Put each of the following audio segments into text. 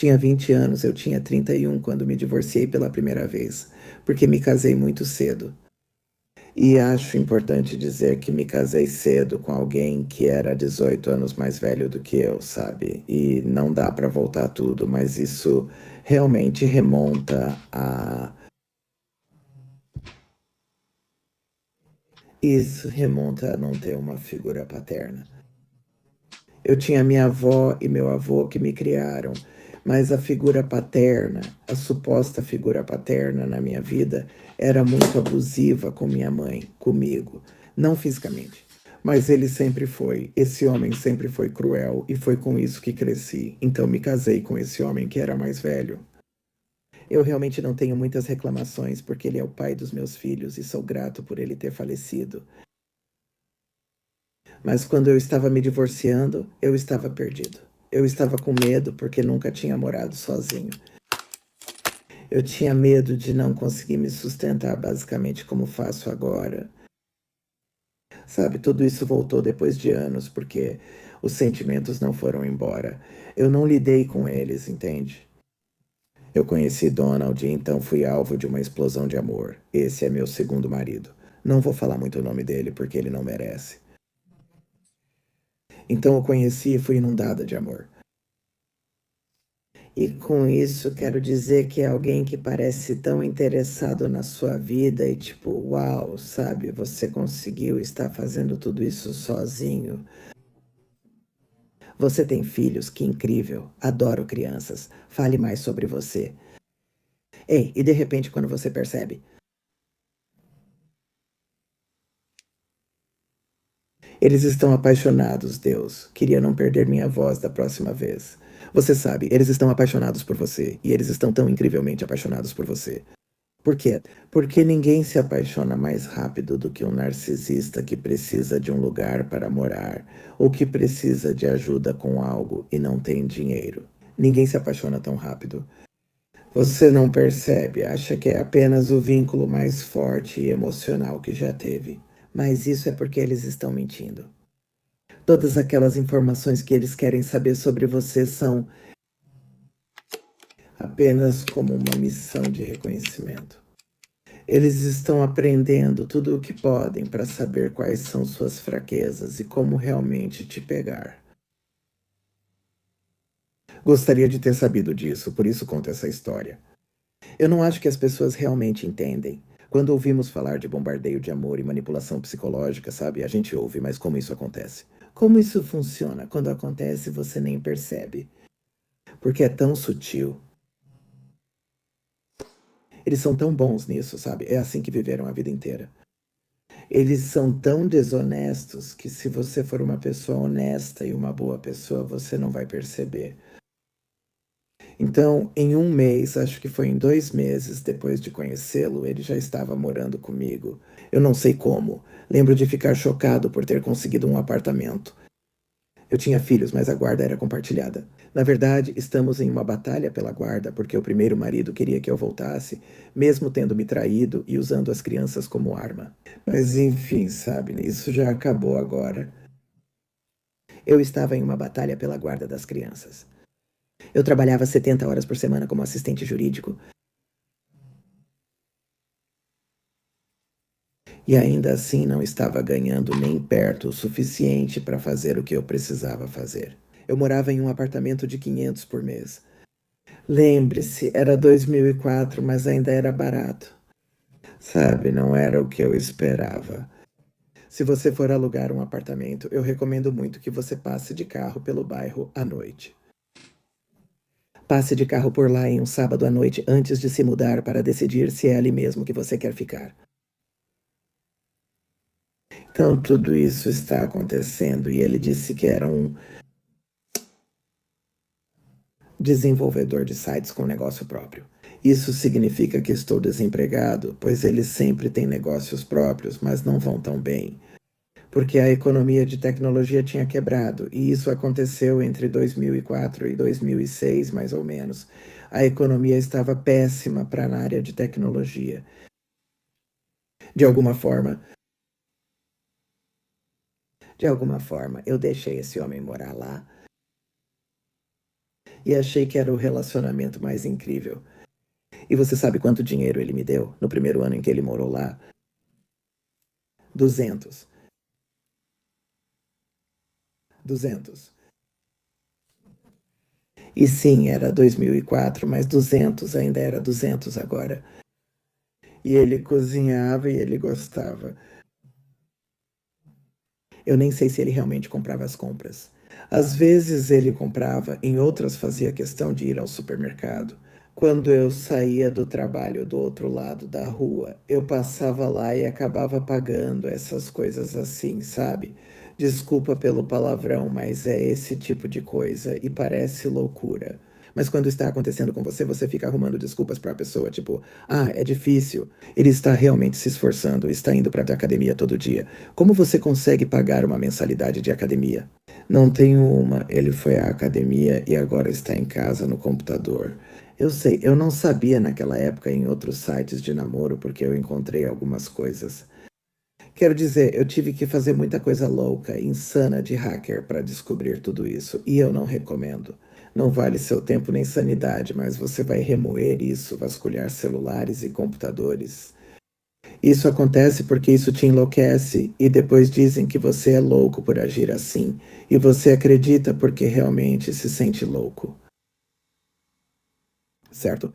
Tinha 20 anos, eu tinha 31 quando me divorciei pela primeira vez, porque me casei muito cedo. E acho importante dizer que me casei cedo com alguém que era 18 anos mais velho do que eu, sabe? E não dá para voltar tudo, mas isso realmente remonta a. Isso remonta a não ter uma figura paterna. Eu tinha minha avó e meu avô que me criaram, mas a figura paterna, a suposta figura paterna na minha vida, era muito abusiva com minha mãe, comigo. Não fisicamente, mas ele sempre foi. Esse homem sempre foi cruel e foi com isso que cresci. Então me casei com esse homem que era mais velho. Eu realmente não tenho muitas reclamações porque ele é o pai dos meus filhos e sou grato por ele ter falecido. Mas quando eu estava me divorciando, eu estava perdido. Eu estava com medo porque nunca tinha morado sozinho. Eu tinha medo de não conseguir me sustentar basicamente como faço agora. Sabe, tudo isso voltou depois de anos porque os sentimentos não foram embora. Eu não lidei com eles, entende? Eu conheci Donald e então fui alvo de uma explosão de amor. Esse é meu segundo marido. Não vou falar muito o nome dele porque ele não merece. Então eu conheci e fui inundada de amor. E com isso quero dizer que é alguém que parece tão interessado na sua vida e tipo, uau, sabe, você conseguiu estar fazendo tudo isso sozinho. Você tem filhos, que incrível. Adoro crianças. Fale mais sobre você. Ei, e de repente quando você percebe, eles estão apaixonados, Deus. Queria não perder minha voz da próxima vez. Você sabe, eles estão apaixonados por você e eles estão tão incrivelmente apaixonados por você. Por quê? Porque ninguém se apaixona mais rápido do que um narcisista que precisa de um lugar para morar ou que precisa de ajuda com algo e não tem dinheiro. Ninguém se apaixona tão rápido. Você não percebe, acha que é apenas o vínculo mais forte e emocional que já teve. Mas isso é porque eles estão mentindo. Todas aquelas informações que eles querem saber sobre você são apenas como uma missão de reconhecimento. Eles estão aprendendo tudo o que podem para saber quais são suas fraquezas e como realmente te pegar. Gostaria de ter sabido disso, por isso conto essa história. Eu não acho que as pessoas realmente entendem. Quando ouvimos falar de bombardeio de amor e manipulação psicológica, sabe? A gente ouve, mas como isso acontece? Como isso funciona? Quando acontece, você nem percebe. Porque é tão sutil. Eles são tão bons nisso, sabe? É assim que viveram a vida inteira. Eles são tão desonestos que se você for uma pessoa honesta e uma boa pessoa, você não vai perceber. Então, em um mês, acho que foi em 2 meses depois de conhecê-lo, ele já estava morando comigo. Eu não sei como. Lembro de ficar chocado por ter conseguido um apartamento. Eu tinha filhos, mas a guarda era compartilhada. Na verdade, estamos em uma batalha pela guarda, porque o primeiro marido queria que eu voltasse, mesmo tendo me traído e usando as crianças como arma. Mas enfim, sabe, isso já acabou agora. Eu estava em uma batalha pela guarda das crianças. Eu trabalhava 70 horas por semana como assistente jurídico e ainda assim não estava ganhando nem perto o suficiente para fazer o que eu precisava fazer. Eu morava em um apartamento de 500 por mês. Lembre-se, era 2004, mas ainda era barato. Sabe, não era o que eu esperava. Se você for alugar um apartamento, eu recomendo muito que você passe de carro pelo bairro à noite. Passe de carro por lá em um sábado à noite antes de se mudar para decidir se é ali mesmo que você quer ficar. Então, tudo isso está acontecendo e ele disse que era um desenvolvedor de sites com negócio próprio. Isso significa que estou desempregado, pois eles sempre têm negócios próprios, mas não vão tão bem. Porque a economia de tecnologia tinha quebrado, e isso aconteceu entre 2004 e 2006, mais ou menos. A economia estava péssima para a área de tecnologia. De forma, de alguma forma, eu deixei esse homem morar lá e achei que era o relacionamento mais incrível. E você sabe quanto dinheiro ele me deu no primeiro ano em que ele morou lá? 200. 200. E sim, era 2004, mas 200 ainda era 200 agora. E ele cozinhava e ele gostava. Eu nem sei se ele realmente comprava as compras. Às vezes ele comprava, em outras fazia questão de ir ao supermercado. Quando eu saía do trabalho do outro lado da rua, eu passava lá e acabava pagando essas coisas assim, sabe? Desculpa pelo palavrão, mas é esse tipo de coisa e parece loucura. Mas quando está acontecendo com você, você fica arrumando desculpas para a pessoa, tipo, ah, é difícil. Ele está realmente se esforçando, está indo para a academia todo dia. Como você consegue pagar uma mensalidade de academia? Não tenho uma. Ele foi à academia e agora está em casa no computador. Eu sei, eu não sabia naquela época em outros sites de namoro porque eu encontrei algumas coisas. Quero dizer, eu tive que fazer muita coisa louca, insana de hacker para descobrir tudo isso, e eu não recomendo. Não vale seu tempo nem sanidade, mas você vai remoer isso, vasculhar celulares e computadores. Isso acontece porque isso te enlouquece, e depois dizem que você é louco por agir assim, e você acredita porque realmente se sente louco, certo?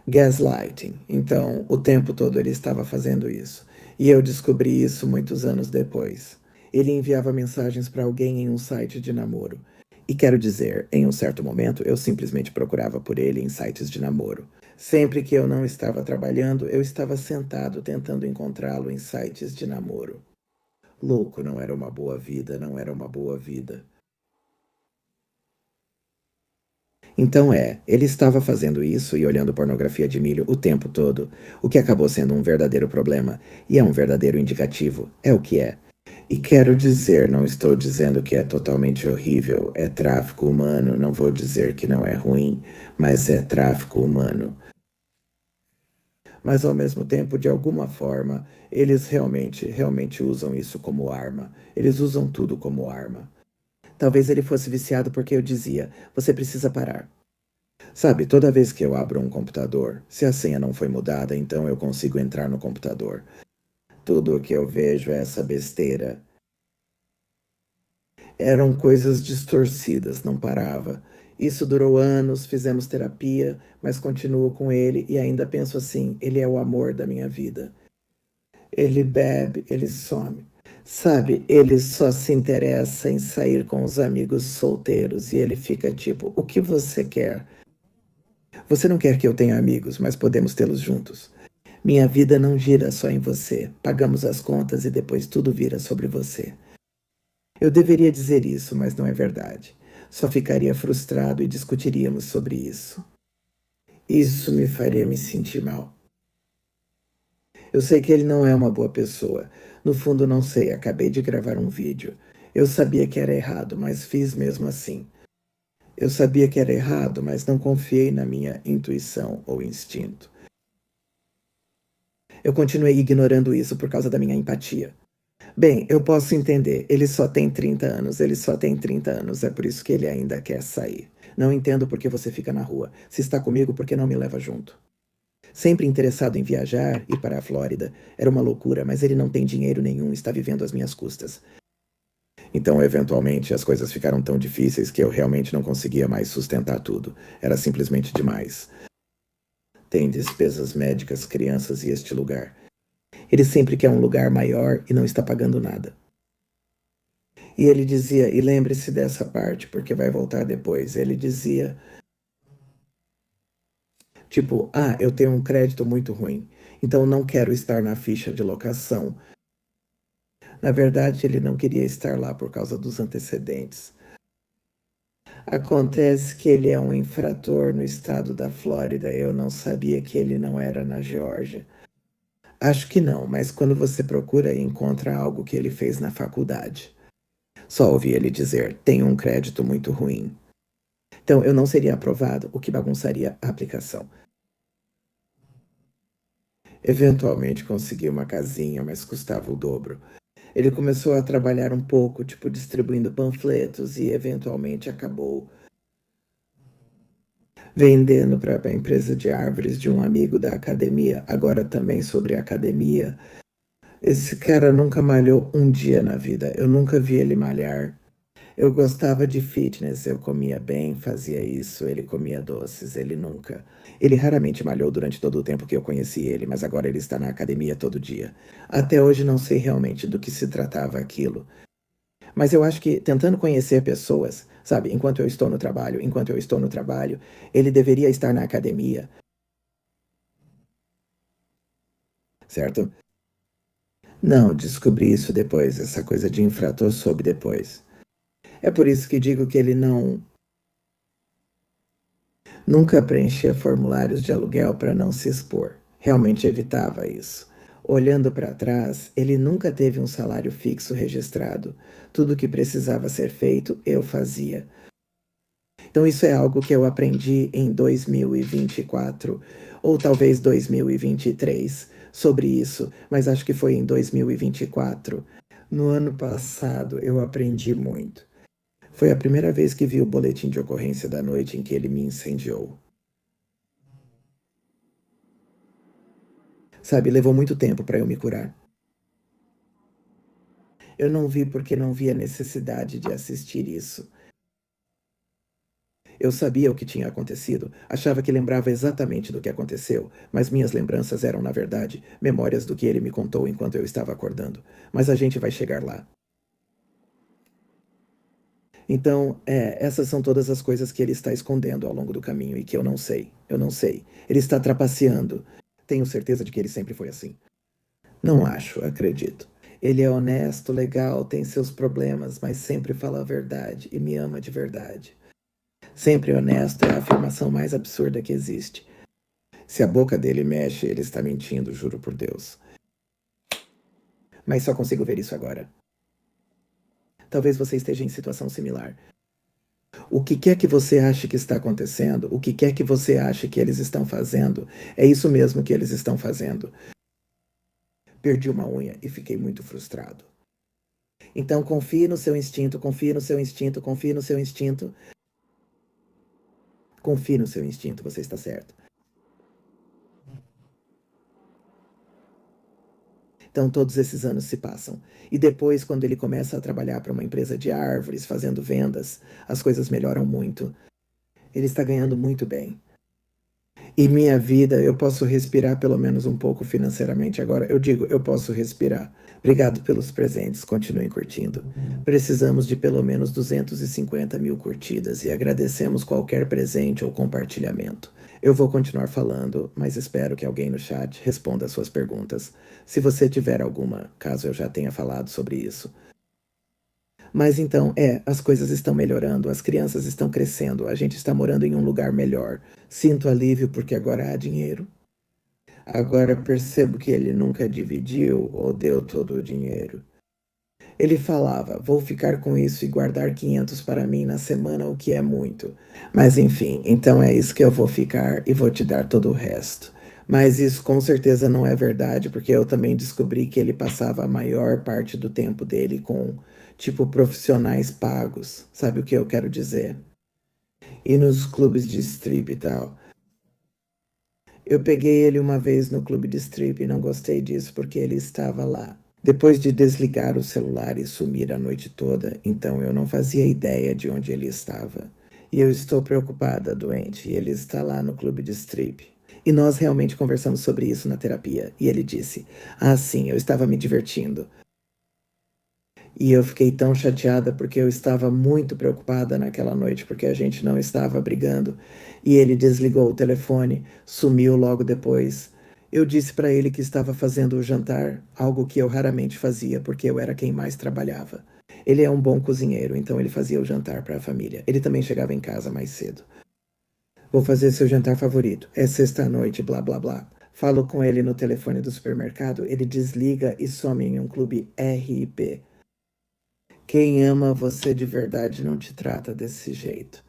Gaslighting. Então, o tempo todo ele estava fazendo isso. E eu descobri isso muitos anos depois. Ele enviava mensagens para alguém em um site de namoro. E quero dizer, em um certo momento, eu simplesmente procurava por ele em sites de namoro. Sempre que eu não estava trabalhando, eu estava sentado tentando encontrá-lo em sites de namoro. Louco, não era uma boa vida, não era uma boa vida. Então ele estava fazendo isso e olhando pornografia de milho o tempo todo, o que acabou sendo um verdadeiro problema, e é um verdadeiro indicativo, é o que é. E quero dizer, não estou dizendo que é totalmente horrível, é tráfico humano, não vou dizer que não é ruim, mas é tráfico humano. Mas ao mesmo tempo, de alguma forma, eles realmente usam isso como arma. Eles usam tudo como arma. Talvez ele fosse viciado porque eu dizia: você precisa parar. Sabe, toda vez que eu abro um computador, se a senha não foi mudada, então eu consigo entrar no computador. Tudo o que eu vejo é essa besteira. Eram coisas distorcidas, não parava. Isso durou anos, fizemos terapia, mas continuo com ele e ainda penso assim: ele é o amor da minha vida. Ele bebe, ele some. Sabe, ele só se interessa em sair com os amigos solteiros e ele fica tipo: o que você quer? Você não quer que eu tenha amigos, mas podemos tê-los juntos. Minha vida não gira só em você. Pagamos as contas e depois tudo vira sobre você. Eu deveria dizer isso, mas não é verdade. Só ficaria frustrado e discutiríamos sobre isso. Isso me faria me sentir mal. Eu sei que ele não é uma boa pessoa. No fundo, não sei. Acabei de gravar um vídeo. Eu sabia que era errado, mas fiz mesmo assim. Eu sabia que era errado, mas não confiei na minha intuição ou instinto. Eu continuei ignorando isso por causa da minha empatia. Bem, eu posso entender. Ele só tem 30 anos, ele só tem 30 anos, é por isso que ele ainda quer sair. Não entendo por que você fica na rua. Se está comigo, por que não me leva junto? Sempre interessado em viajar, ir para a Flórida. Era uma loucura, mas ele não tem dinheiro nenhum, está vivendo às minhas custas. Então, eventualmente, as coisas ficaram tão difíceis que eu realmente não conseguia mais sustentar tudo. Era simplesmente demais. Tem despesas médicas, crianças e este lugar. Ele sempre quer um lugar maior e não está pagando nada. E ele dizia, e lembre-se dessa parte, porque vai voltar depois. Ele dizia, tipo, ah, eu tenho um crédito muito ruim, então não quero estar na ficha de locação. Na verdade, ele não queria estar lá por causa dos antecedentes. Acontece que ele é um infrator no estado da Flórida. Eu não sabia que ele não era na Geórgia. Acho que não, mas quando você procura, encontra algo que ele fez na faculdade. Só ouvi ele dizer: tenho um crédito muito ruim. Então eu não seria aprovado, o que bagunçaria a aplicação. Eventualmente consegui uma casinha, mas custava o dobro. Ele começou a trabalhar um pouco, tipo distribuindo panfletos, e eventualmente acabou. vendendo para a empresa de árvores de um amigo da academia, agora também sobre academia. Esse cara nunca malhou um dia na vida, eu nunca vi ele malhar. Eu gostava de fitness, eu comia bem, fazia isso, ele comia doces, ele nunca. Ele raramente malhou durante todo o tempo que eu conheci ele, mas agora ele está na academia todo dia. Até hoje não sei realmente do que se tratava aquilo. Mas eu acho que tentando conhecer pessoas, sabe, enquanto eu estou no trabalho, ele deveria estar na academia, certo? Não, descobri isso depois, essa coisa de infrator soube depois. É por isso que digo que ele nunca preenchia formulários de aluguel para não se expor. Realmente evitava isso. Olhando para trás, ele nunca teve um salário fixo registrado. Tudo o que precisava ser feito, eu fazia. Então, isso é algo que eu aprendi em 2024, ou talvez 2023, sobre isso, mas acho que foi em 2024. No ano passado, eu aprendi muito. Foi a primeira vez que vi o boletim de ocorrência da noite em que ele me incendiou. Sabe, levou muito tempo para eu me curar. Eu não vi porque não via necessidade de assistir isso. Eu sabia o que tinha acontecido, achava que lembrava exatamente do que aconteceu, mas minhas lembranças eram, na verdade, memórias do que ele me contou enquanto eu estava acordando. Mas a gente vai chegar lá. Então, essas são todas as coisas que ele está escondendo ao longo do caminho e que eu não sei. Eu não sei. Ele está trapaceando. Tenho certeza de que ele sempre foi assim. Não acho, acredito. Ele é honesto, legal, tem seus problemas, mas sempre fala a verdade e me ama de verdade. Sempre honesto é a afirmação mais absurda que existe. Se a boca dele mexe, ele está mentindo, juro por Deus. Mas só consigo ver isso agora. Talvez você esteja em situação similar. O que quer que você ache que está acontecendo, o que quer que você ache que eles estão fazendo, é isso mesmo que eles estão fazendo. Perdi uma unha e fiquei muito frustrado. Então confie no seu instinto, confie no seu instinto, confie no seu instinto. Confie no seu instinto, você está certo. Então todos esses anos se passam. E depois, quando ele começa a trabalhar para uma empresa de árvores, fazendo vendas, as coisas melhoram muito. Ele está ganhando muito bem. E minha vida, eu posso respirar pelo menos um pouco financeiramente agora. Eu digo, eu posso respirar. Obrigado pelos presentes, continuem curtindo. Precisamos de pelo menos 250 mil curtidas e agradecemos qualquer presente ou compartilhamento. Eu vou continuar falando, mas espero que alguém no chat responda as suas perguntas. Se você tiver alguma, caso eu já tenha falado sobre isso. Mas então, as coisas estão melhorando, as crianças estão crescendo, a gente está morando em um lugar melhor. Sinto alívio porque agora há dinheiro. Agora percebo que ele nunca dividiu ou deu todo o dinheiro. Ele falava: vou ficar com isso e guardar 500 para mim na semana, o que é muito. Mas enfim, então é isso que eu vou ficar e vou te dar todo o resto. Mas isso com certeza não é verdade, porque eu também descobri que ele passava a maior parte do tempo dele com, tipo, profissionais pagos. Sabe o que eu quero dizer? E nos clubes de strip e tal. Eu peguei ele uma vez no clube de strip e não gostei disso porque ele estava lá. Depois de desligar o celular e sumir a noite toda, então eu não fazia ideia de onde ele estava. E eu estou preocupada, doente, e ele está lá no clube de strip. E nós realmente conversamos sobre isso na terapia. E ele disse: ah, sim, eu estava me divertindo. E eu fiquei tão chateada porque eu estava muito preocupada naquela noite, porque a gente não estava brigando. E ele desligou o telefone, sumiu logo depois. Eu disse para ele que estava fazendo o jantar, algo que eu raramente fazia, porque eu era quem mais trabalhava. Ele é um bom cozinheiro, então ele fazia o jantar para a família. Ele também chegava em casa mais cedo. Vou fazer seu jantar favorito. É sexta-noite, blá blá blá. Falo com ele no telefone do supermercado, ele desliga e some em um clube RIP. Quem ama você de verdade não te trata desse jeito.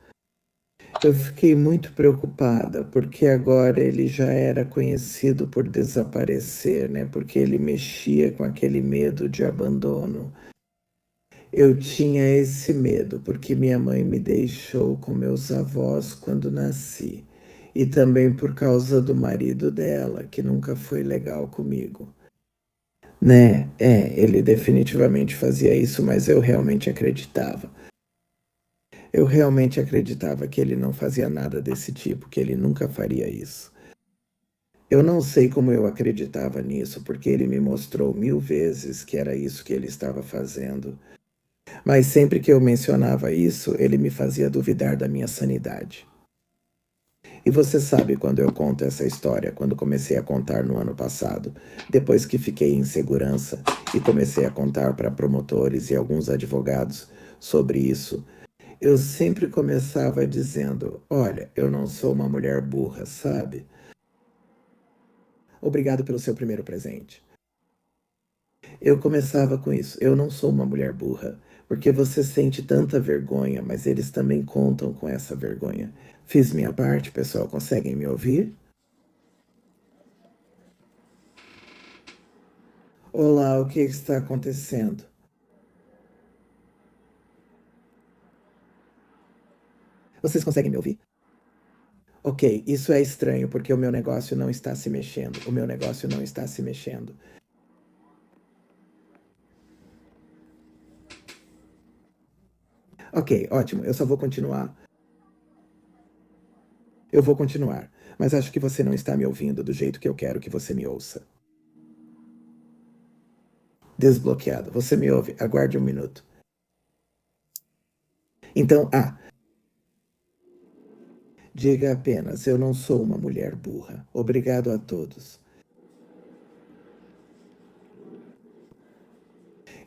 Eu fiquei muito preocupada, porque agora ele já era conhecido por desaparecer, né? Porque ele mexia com aquele medo de abandono. Eu tinha esse medo, porque minha mãe me deixou com meus avós quando nasci. E também por causa do marido dela, que nunca foi legal comigo. Né? Ele definitivamente fazia isso, mas eu realmente acreditava. Eu realmente acreditava que ele não fazia nada desse tipo, que ele nunca faria isso. Eu não sei como eu acreditava nisso, porque ele me mostrou 1000 vezes que era isso que ele estava fazendo. Mas sempre que eu mencionava isso, ele me fazia duvidar da minha sanidade. E você sabe quando eu conto essa história, quando comecei a contar no ano passado, depois que fiquei em segurança e comecei a contar para promotores e alguns advogados sobre isso, eu sempre começava dizendo: olha, eu não sou uma mulher burra, sabe? Obrigado pelo seu primeiro presente. Eu começava com isso: eu não sou uma mulher burra, porque você sente tanta vergonha, mas eles também contam com essa vergonha. Fiz minha parte, pessoal, conseguem me ouvir? Olá, o que está acontecendo? Vocês conseguem me ouvir? Ok, isso é estranho porque o meu negócio não está se mexendo. O meu negócio não está se mexendo. Ok, ótimo, eu só vou continuar. Eu vou continuar, mas acho que você não está me ouvindo do jeito que eu quero que você me ouça. Desbloqueado. Você me ouve? Aguarde um minuto. Então, diga apenas: eu não sou uma mulher burra. Obrigado a todos.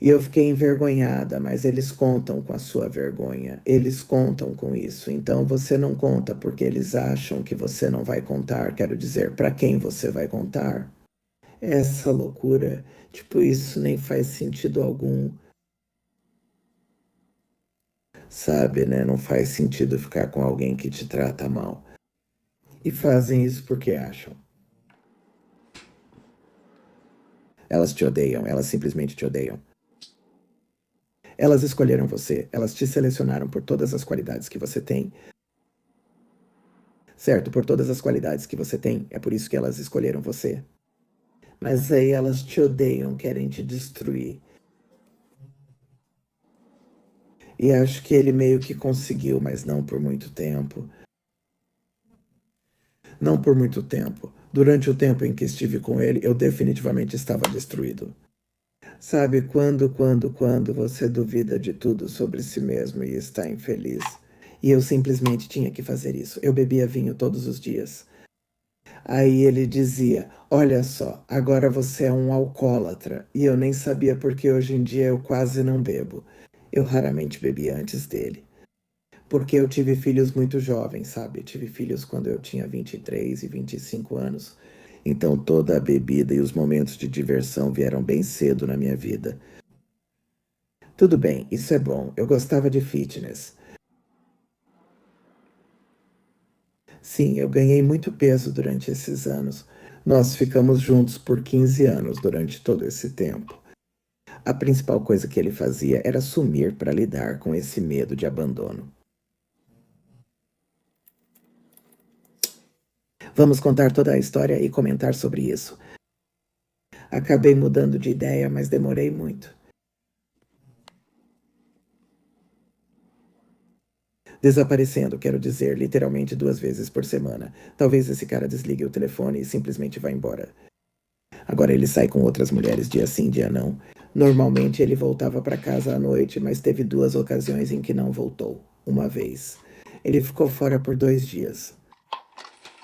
E eu fiquei envergonhada, mas eles contam com a sua vergonha. Eles contam com isso. Então você não conta porque eles acham que você não vai contar. Quero dizer, para quem você vai contar? Essa loucura, tipo, isso nem faz sentido algum, sabe, né? Não faz sentido ficar com alguém que te trata mal. E fazem isso porque acham. Elas te odeiam, elas simplesmente te odeiam. Elas escolheram você, elas te selecionaram por todas as qualidades que você tem. Certo, por todas as qualidades que você tem, é por isso que elas escolheram você. Mas aí elas te odeiam, querem te destruir. E acho que ele meio que conseguiu, mas não por muito tempo. Não por muito tempo. Durante o tempo em que estive com ele, eu definitivamente estava destruído. Sabe quando você duvida de tudo sobre si mesmo e está infeliz? E eu simplesmente tinha que fazer isso. Eu bebia vinho todos os dias. Aí ele dizia: olha só, agora você é um alcoólatra. E eu nem sabia porque hoje em dia eu quase não bebo. Eu raramente bebia antes dele. Porque eu tive filhos muito jovens, sabe? Eu tive filhos quando eu tinha 23 e 25 anos. Então toda a bebida e os momentos de diversão vieram bem cedo na minha vida. Tudo bem, isso é bom. Eu gostava de fitness. Sim, eu ganhei muito peso durante esses anos. Nós ficamos juntos por 15 anos durante todo esse tempo. A principal coisa que ele fazia era sumir para lidar com esse medo de abandono. Vamos contar toda a história e comentar sobre isso. Acabei mudando de ideia, mas demorei muito. Desaparecendo, quero dizer, literalmente 2 vezes por semana. Talvez esse cara desligue o telefone e simplesmente vá embora. Agora ele sai com outras mulheres dia sim, dia não. Normalmente ele voltava para casa à noite, mas teve 2 ocasiões em que não voltou. Uma vez. Ele ficou fora por 2 dias.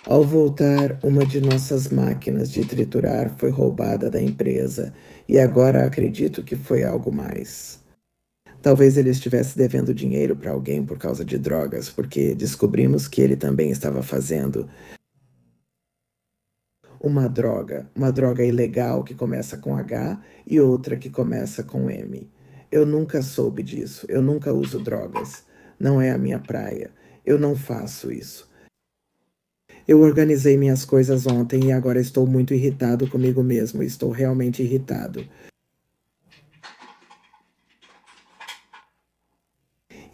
Ao voltar, uma de nossas máquinas de triturar foi roubada da empresa e agora acredito que foi algo mais. Talvez ele estivesse devendo dinheiro para alguém por causa de drogas, porque descobrimos que ele também estava fazendo uma droga ilegal que começa com H e outra que começa com M. Eu nunca soube disso, eu nunca uso drogas, não é a minha praia, eu não faço isso. Eu organizei minhas coisas ontem e agora estou muito irritado comigo mesmo, estou realmente irritado.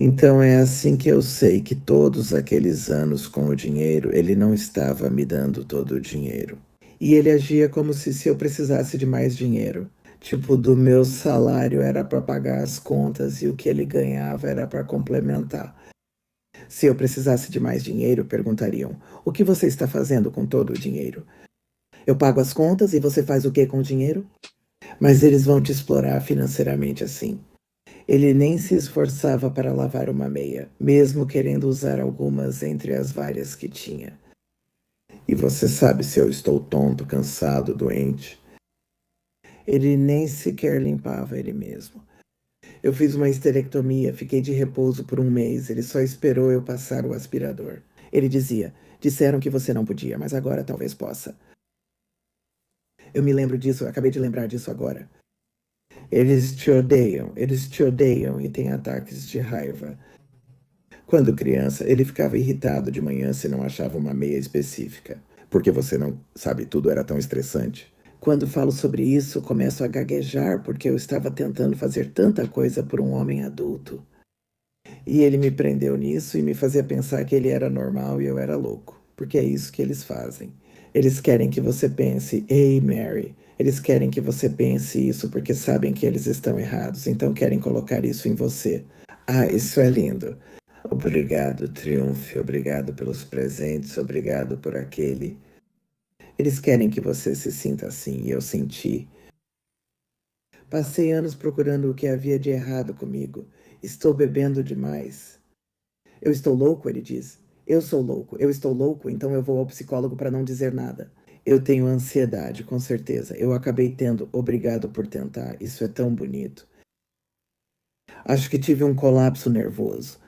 Então é assim que eu sei que todos aqueles anos com o dinheiro, ele não estava me dando todo o dinheiro. E ele agia como se eu precisasse de mais dinheiro. Tipo, do meu salário era para pagar as contas e o que ele ganhava era para complementar. Se eu precisasse de mais dinheiro, perguntariam: o que você está fazendo com todo o dinheiro? Eu pago as contas e você faz o que com o dinheiro? Mas eles vão te explorar financeiramente assim. Ele nem se esforçava para lavar uma meia, mesmo querendo usar algumas entre as várias que tinha. E você sabe se eu estou tonto, cansado, doente? Ele nem sequer limpava ele mesmo. Eu fiz uma esterectomia, fiquei de repouso por um mês. Ele só esperou eu passar o aspirador. Ele dizia: disseram que você não podia, mas agora talvez possa. Eu me lembro disso, eu acabei de lembrar disso agora. Eles te odeiam e têm ataques de raiva. Quando criança, ele ficava irritado de manhã se não achava uma meia específica. Porque você não sabe, tudo era tão estressante. Quando falo sobre isso, começo a gaguejar porque eu estava tentando fazer tanta coisa por um homem adulto. E ele me prendeu nisso e me fazia pensar que ele era normal e eu era louco. Porque é isso que eles fazem. Eles querem que você pense: ei, Mary. Eles querem que você pense isso porque sabem que eles estão errados, então querem colocar isso em você. Ah, isso é lindo. Obrigado, Triunfo. Obrigado pelos presentes. Obrigado por aquele. Eles querem que você se sinta assim, e eu senti. Passei anos procurando o que havia de errado comigo. Estou bebendo demais. Eu estou louco, ele diz. Eu sou louco. Eu estou louco, então eu vou ao psicólogo para não dizer nada. Eu tenho ansiedade, com certeza. Eu acabei tendo. Obrigado por tentar. Isso é tão bonito. Acho que tive um colapso nervoso.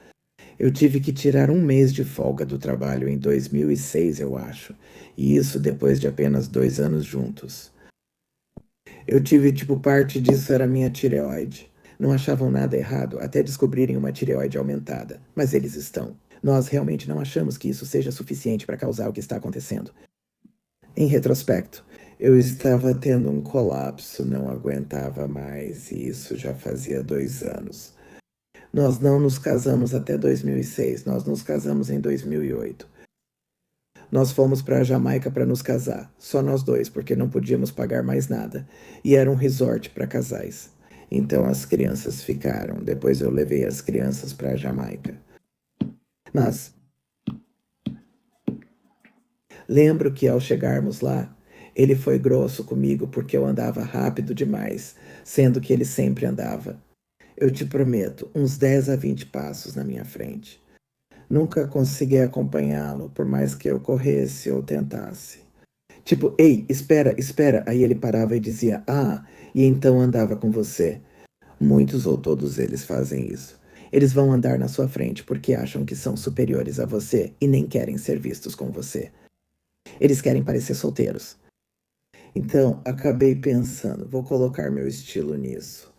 Eu tive que tirar um mês de folga do trabalho em 2006, eu acho. E isso depois de apenas 2 anos juntos. Eu tive, tipo, parte disso era minha tireoide. Não achavam nada errado até descobrirem uma tireoide aumentada. Mas eles estão. Nós realmente não achamos que isso seja suficiente para causar o que está acontecendo. Em retrospecto, eu estava tendo um colapso, não aguentava mais, e isso já fazia 2 anos. Nós não nos casamos até 2006, nós nos casamos em 2008. Nós fomos para a Jamaica para nos casar, só nós dois, porque não podíamos pagar mais nada, e era um resort para casais. Então as crianças ficaram, depois eu levei as crianças para a Jamaica. Mas lembro que ao chegarmos lá, ele foi grosso comigo porque eu andava rápido demais, sendo que ele sempre andava. Eu te prometo, uns 10 a 20 passos na minha frente. Nunca consegui acompanhá-lo, por mais que eu corresse ou tentasse. Tipo, ei, espera, espera. Aí ele parava e dizia, ah, e então andava com você. Muitos ou todos eles fazem isso. Eles vão andar na sua frente porque acham que são superiores a você e nem querem ser vistos com você. Eles querem parecer solteiros. Então, acabei pensando, vou colocar meu estilo nisso.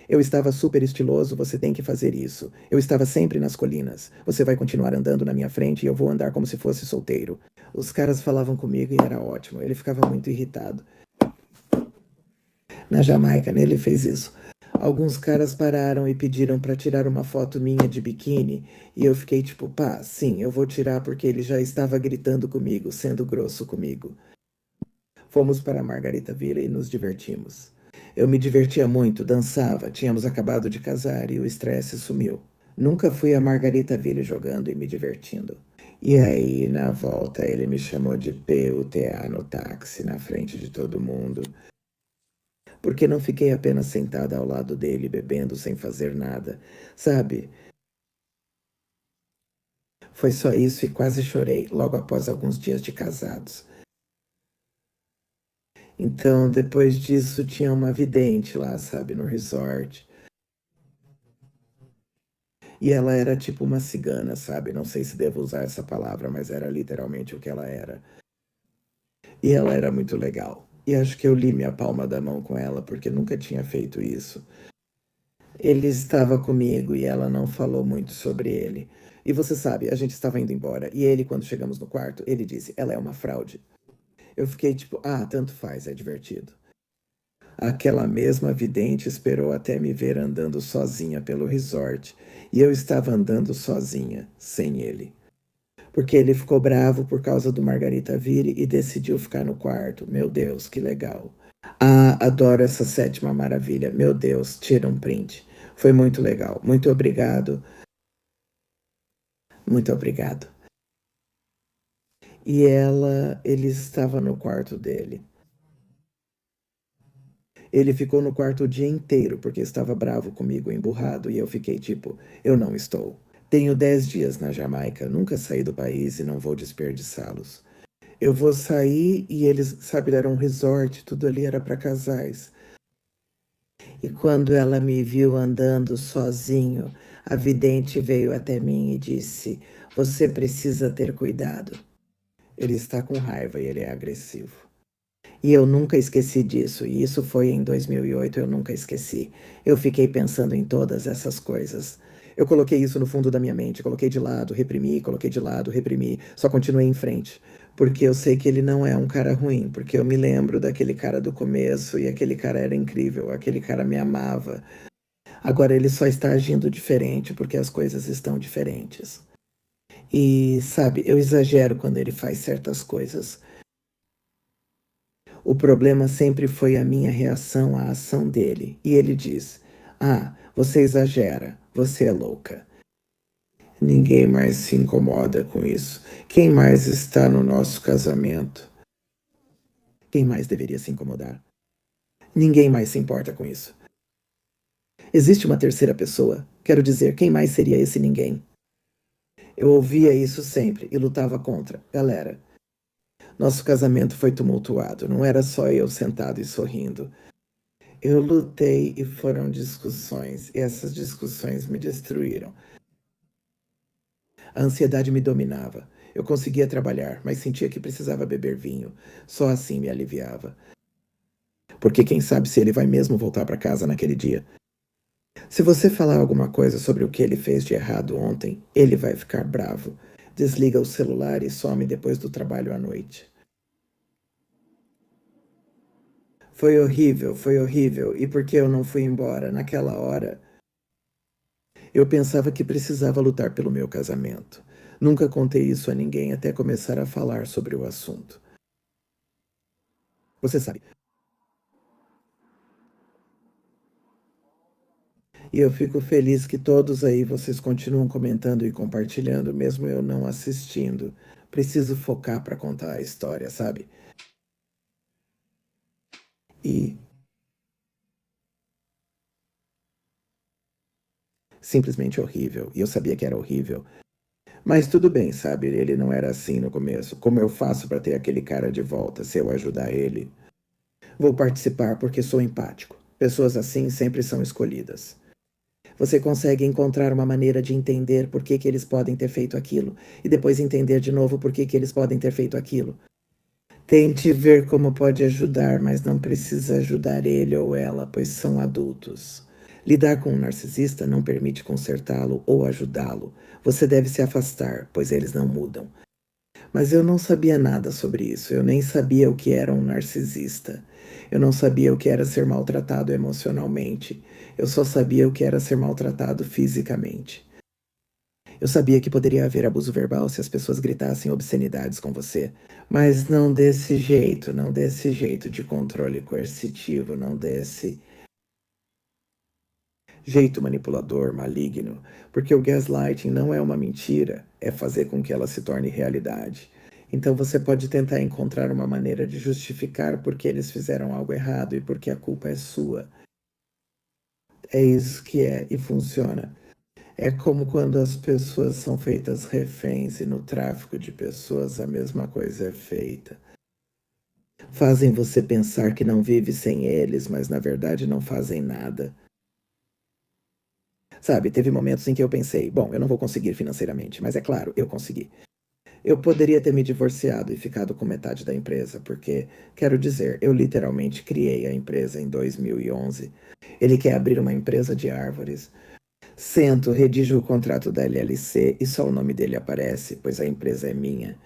Eu estava super estiloso, você tem que fazer isso. Eu estava sempre nas colinas. Você vai continuar andando na minha frente e eu vou andar como se fosse solteiro. Os caras falavam comigo e era ótimo. Ele ficava muito irritado. Na Jamaica, né, ele fez isso. Alguns caras pararam e pediram para tirar uma foto minha de biquíni e eu fiquei tipo, pá, sim, eu vou tirar porque ele já estava gritando comigo, sendo grosso comigo. Fomos para Margaritaville e nos divertimos. Eu me divertia muito, dançava, tínhamos acabado de casar e o estresse sumiu. Nunca fui a Margaritaville jogando e me divertindo. E aí, na volta, ele me chamou de PUTA no táxi, na frente de todo mundo. Porque não fiquei apenas sentada ao lado dele, bebendo sem fazer nada. Sabe? Foi só isso e quase chorei, logo após alguns dias de casados. Então, depois disso, tinha uma vidente lá, sabe, no resort. E ela era tipo uma cigana, sabe? Não sei se devo usar essa palavra, mas era literalmente o que ela era. E ela era muito legal. E acho que eu li minha palma da mão com ela, porque nunca tinha feito isso. Ele estava comigo e ela não falou muito sobre ele. E você sabe, a gente estava indo embora. E ele, quando chegamos no quarto, ele disse: ela é uma fraude. Eu fiquei tipo: ah, tanto faz, é divertido. Aquela mesma vidente esperou até me ver andando sozinha pelo resort, e eu estava andando sozinha, sem ele. Porque ele ficou bravo por causa do Margarita Vire e decidiu ficar no quarto. Meu Deus, que legal. Ah, adoro essa sétima maravilha. Meu Deus, tira um print. Foi muito legal. Muito obrigado. Muito obrigado. E ele estava no quarto dele. Ele ficou no quarto o dia inteiro porque estava bravo comigo, emburrado, e eu fiquei tipo, eu não estou. Tenho 10 dias na Jamaica, nunca saí do país e não vou desperdiçá-los. Eu vou sair e eles, sabe, era um resort, tudo ali era para casais. E quando ela me viu andando sozinho, a vidente veio até mim e disse: Você precisa ter cuidado. Ele está com raiva e ele é agressivo. E eu nunca esqueci disso, e isso foi em 2008, eu nunca esqueci. Eu fiquei pensando em todas essas coisas. Eu coloquei isso no fundo da minha mente, coloquei de lado, reprimi, coloquei de lado, reprimi, só continuei em frente. Porque eu sei que ele não é um cara ruim, porque eu me lembro daquele cara do começo e aquele cara era incrível, aquele cara me amava. Agora ele só está agindo diferente porque as coisas estão diferentes. E, sabe, eu exagero quando ele faz certas coisas. O problema sempre foi a minha reação à ação dele. E ele diz: Ah, você exagera, você é louca. Ninguém mais se incomoda com isso. Quem mais está no nosso casamento? Quem mais deveria se incomodar? Ninguém mais se importa com isso. Existe uma terceira pessoa? Quero dizer, quem mais seria esse ninguém? Eu ouvia isso sempre e lutava contra. Galera, nosso casamento foi tumultuado. Não era só eu sentado e sorrindo. Eu lutei e foram discussões, e essas discussões me destruíram. A ansiedade me dominava. Eu conseguia trabalhar, mas sentia que precisava beber vinho. Só assim me aliviava. Porque quem sabe se ele vai mesmo voltar para casa naquele dia. Se você falar alguma coisa sobre o que ele fez de errado ontem, ele vai ficar bravo. Desliga o celular e some depois do trabalho à noite. Foi horrível. E por que eu não fui embora naquela hora? Eu pensava que precisava lutar pelo meu casamento. Nunca contei isso a ninguém até começar a falar sobre o assunto. Você sabe. E eu fico feliz que todos aí vocês continuam comentando e compartilhando, mesmo eu não assistindo. Preciso focar para contar a história, sabe? E simplesmente horrível. E eu sabia que era horrível. Mas tudo bem, sabe? Ele não era assim no começo. Como eu faço para ter aquele cara de volta se eu ajudar ele? Vou participar porque sou empático. Pessoas assim sempre são escolhidas. Você consegue encontrar uma maneira de entender por que eles podem ter feito aquilo e depois entender de novo por que eles podem ter feito aquilo. Tente ver como pode ajudar, mas não precisa ajudar ele ou ela, pois são adultos. Lidar com um narcisista não permite consertá-lo ou ajudá-lo. Você deve se afastar, pois eles não mudam. Mas eu não sabia nada sobre isso. Eu nem sabia o que era um narcisista. Eu não sabia o que era ser maltratado emocionalmente. Eu só sabia o que era ser maltratado fisicamente. Eu sabia que poderia haver abuso verbal se as pessoas gritassem obscenidades com você, mas não desse jeito, não desse jeito de controle coercitivo, não desse jeito manipulador, maligno, porque o gaslighting não é uma mentira, é fazer com que ela se torne realidade. Então você pode tentar encontrar uma maneira de justificar por que eles fizeram algo errado e porque a culpa é sua. É isso que é e funciona. É como quando as pessoas são feitas reféns e no tráfico de pessoas a mesma coisa é feita. Fazem você pensar que não vive sem eles, mas na verdade não fazem nada. Sabe, teve momentos em que eu pensei, bom, eu não vou conseguir financeiramente, mas é claro, eu consegui. Eu poderia ter me divorciado e ficado com metade da empresa, porque, quero dizer, eu literalmente criei a empresa em 2011. Ele quer abrir uma empresa de árvores. Sento, redijo o contrato da LLC e só o nome dele aparece, pois a empresa é minha.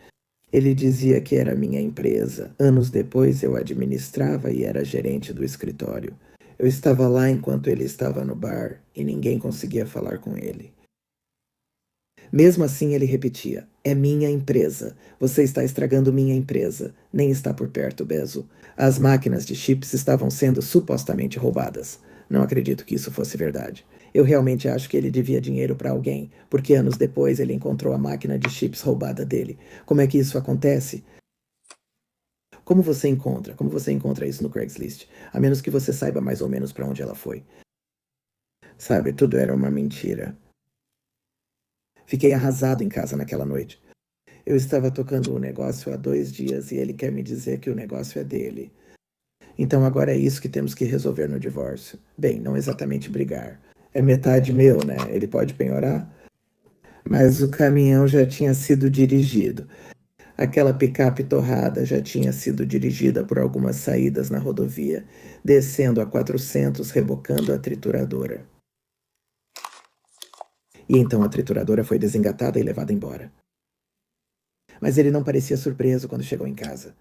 Ele dizia que era minha empresa. Anos depois eu administrava e era gerente do escritório. Eu estava lá enquanto ele estava no bar e ninguém conseguia falar com ele. Mesmo assim, ele repetia: é minha empresa. Você está estragando minha empresa. Nem está por perto, Bezo. As máquinas de chips estavam sendo supostamente roubadas. Não acredito que isso fosse verdade. Eu realmente acho que ele devia dinheiro para alguém, porque anos depois ele encontrou a máquina de chips roubada dele. Como é que isso acontece? Como você encontra? Como você encontra isso no Craigslist? A menos que você saiba mais ou menos para onde ela foi. Sabe, tudo era uma mentira. Fiquei arrasado em casa naquela noite. Eu estava tocando o negócio há 2 dias e ele quer me dizer que o negócio é dele. Então agora é isso que temos que resolver no divórcio. Bem, não exatamente brigar. É metade meu, né? Ele pode penhorar? Mas o caminhão já tinha sido dirigido. Aquela picape torrada já tinha sido dirigida por algumas saídas na rodovia, descendo a 400, rebocando a trituradora. E então a trituradora foi desengatada e levada embora. Mas ele não parecia surpreso quando chegou em casa.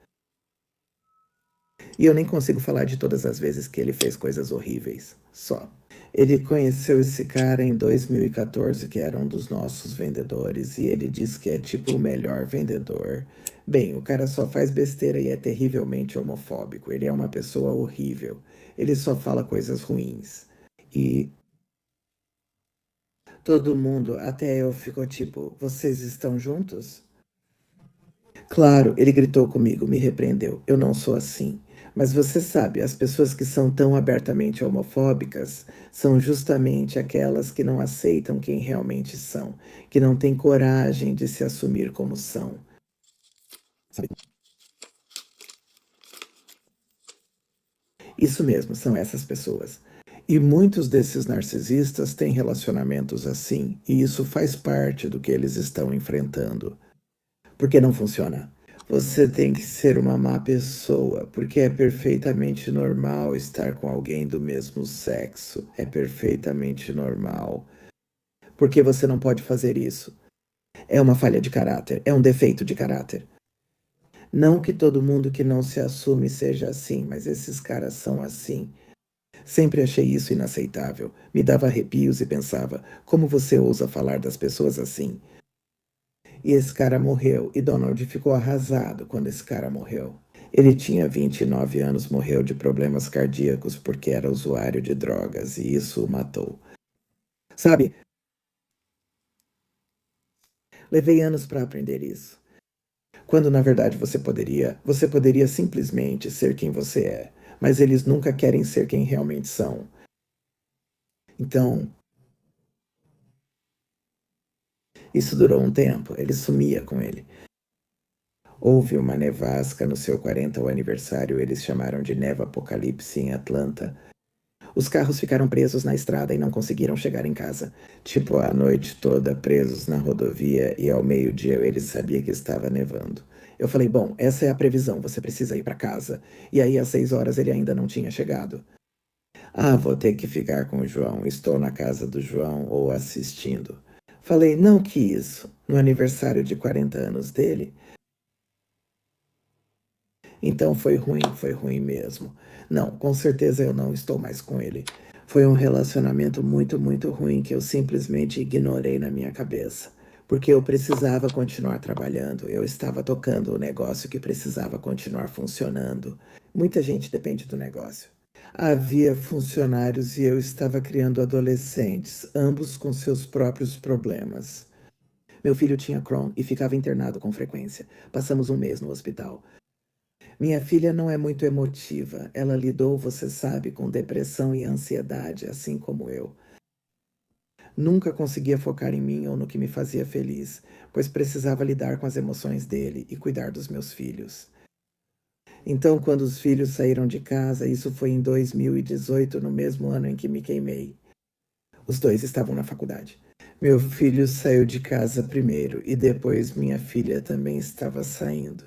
E eu nem consigo falar de todas as vezes que ele fez coisas horríveis. Só. Ele conheceu esse cara em 2014, que era um dos nossos vendedores, e ele diz que é tipo o melhor vendedor. Bem, o cara só faz besteira e é terrivelmente homofóbico. Ele é uma pessoa horrível. Ele só fala coisas ruins. E todo mundo, até eu, ficou tipo: vocês estão juntos? Claro, ele gritou comigo, me repreendeu. Eu não sou assim. Mas você sabe, as pessoas que são tão abertamente homofóbicas são justamente aquelas que não aceitam quem realmente são, que não têm coragem de se assumir como são. Sabe? Isso mesmo, são essas pessoas. E muitos desses narcisistas têm relacionamentos assim, e isso faz parte do que eles estão enfrentando. Por que não funciona? Você tem que ser uma má pessoa, porque é perfeitamente normal estar com alguém do mesmo sexo. É perfeitamente normal. Por que você não pode fazer isso? É uma falha de caráter, é um defeito de caráter. Não que todo mundo que não se assume seja assim, mas esses caras são assim. Sempre achei isso inaceitável. Me dava arrepios e pensava: como você ousa falar das pessoas assim? E esse cara morreu, e Donald ficou arrasado quando esse cara morreu. Ele tinha 29 anos, morreu de problemas cardíacos porque era usuário de drogas, e isso o matou. Sabe, levei anos para aprender isso. Quando na verdade você poderia simplesmente ser quem você é, mas eles nunca querem ser quem realmente são. Então, isso durou um tempo, ele sumia com ele. Houve uma nevasca no seu 40º aniversário, eles chamaram de Neva Apocalipse em Atlanta. Os carros ficaram presos na estrada e não conseguiram chegar em casa. Tipo, a noite toda presos na rodovia e ao meio-dia ele sabia que estava nevando. Eu falei: bom, essa é a previsão, você precisa ir para casa. E aí às 6 horas ele ainda não tinha chegado. Ah, vou ter que ficar com o João. Estou na casa do João ou assistindo. Falei: não que isso. No aniversário de 40 anos dele, então foi ruim mesmo. Não, com certeza eu não estou mais com ele. Foi um relacionamento muito, muito ruim que eu simplesmente ignorei na minha cabeça. Porque eu precisava continuar trabalhando, eu estava tocando o negócio que precisava continuar funcionando. Muita gente depende do negócio. Havia funcionários e eu estava criando adolescentes, ambos com seus próprios problemas. Meu filho tinha Crohn e ficava internado com frequência. Passamos um mês no hospital. Minha filha não é muito emotiva. Ela lidou, você sabe, com depressão e ansiedade, assim como eu. Nunca conseguia focar em mim ou no que me fazia feliz, pois precisava lidar com as emoções dele e cuidar dos meus filhos. Então, quando os filhos saíram de casa, isso foi em 2018, no mesmo ano em que me queimei. Os dois estavam na faculdade. Meu filho saiu de casa primeiro e depois minha filha também estava saindo.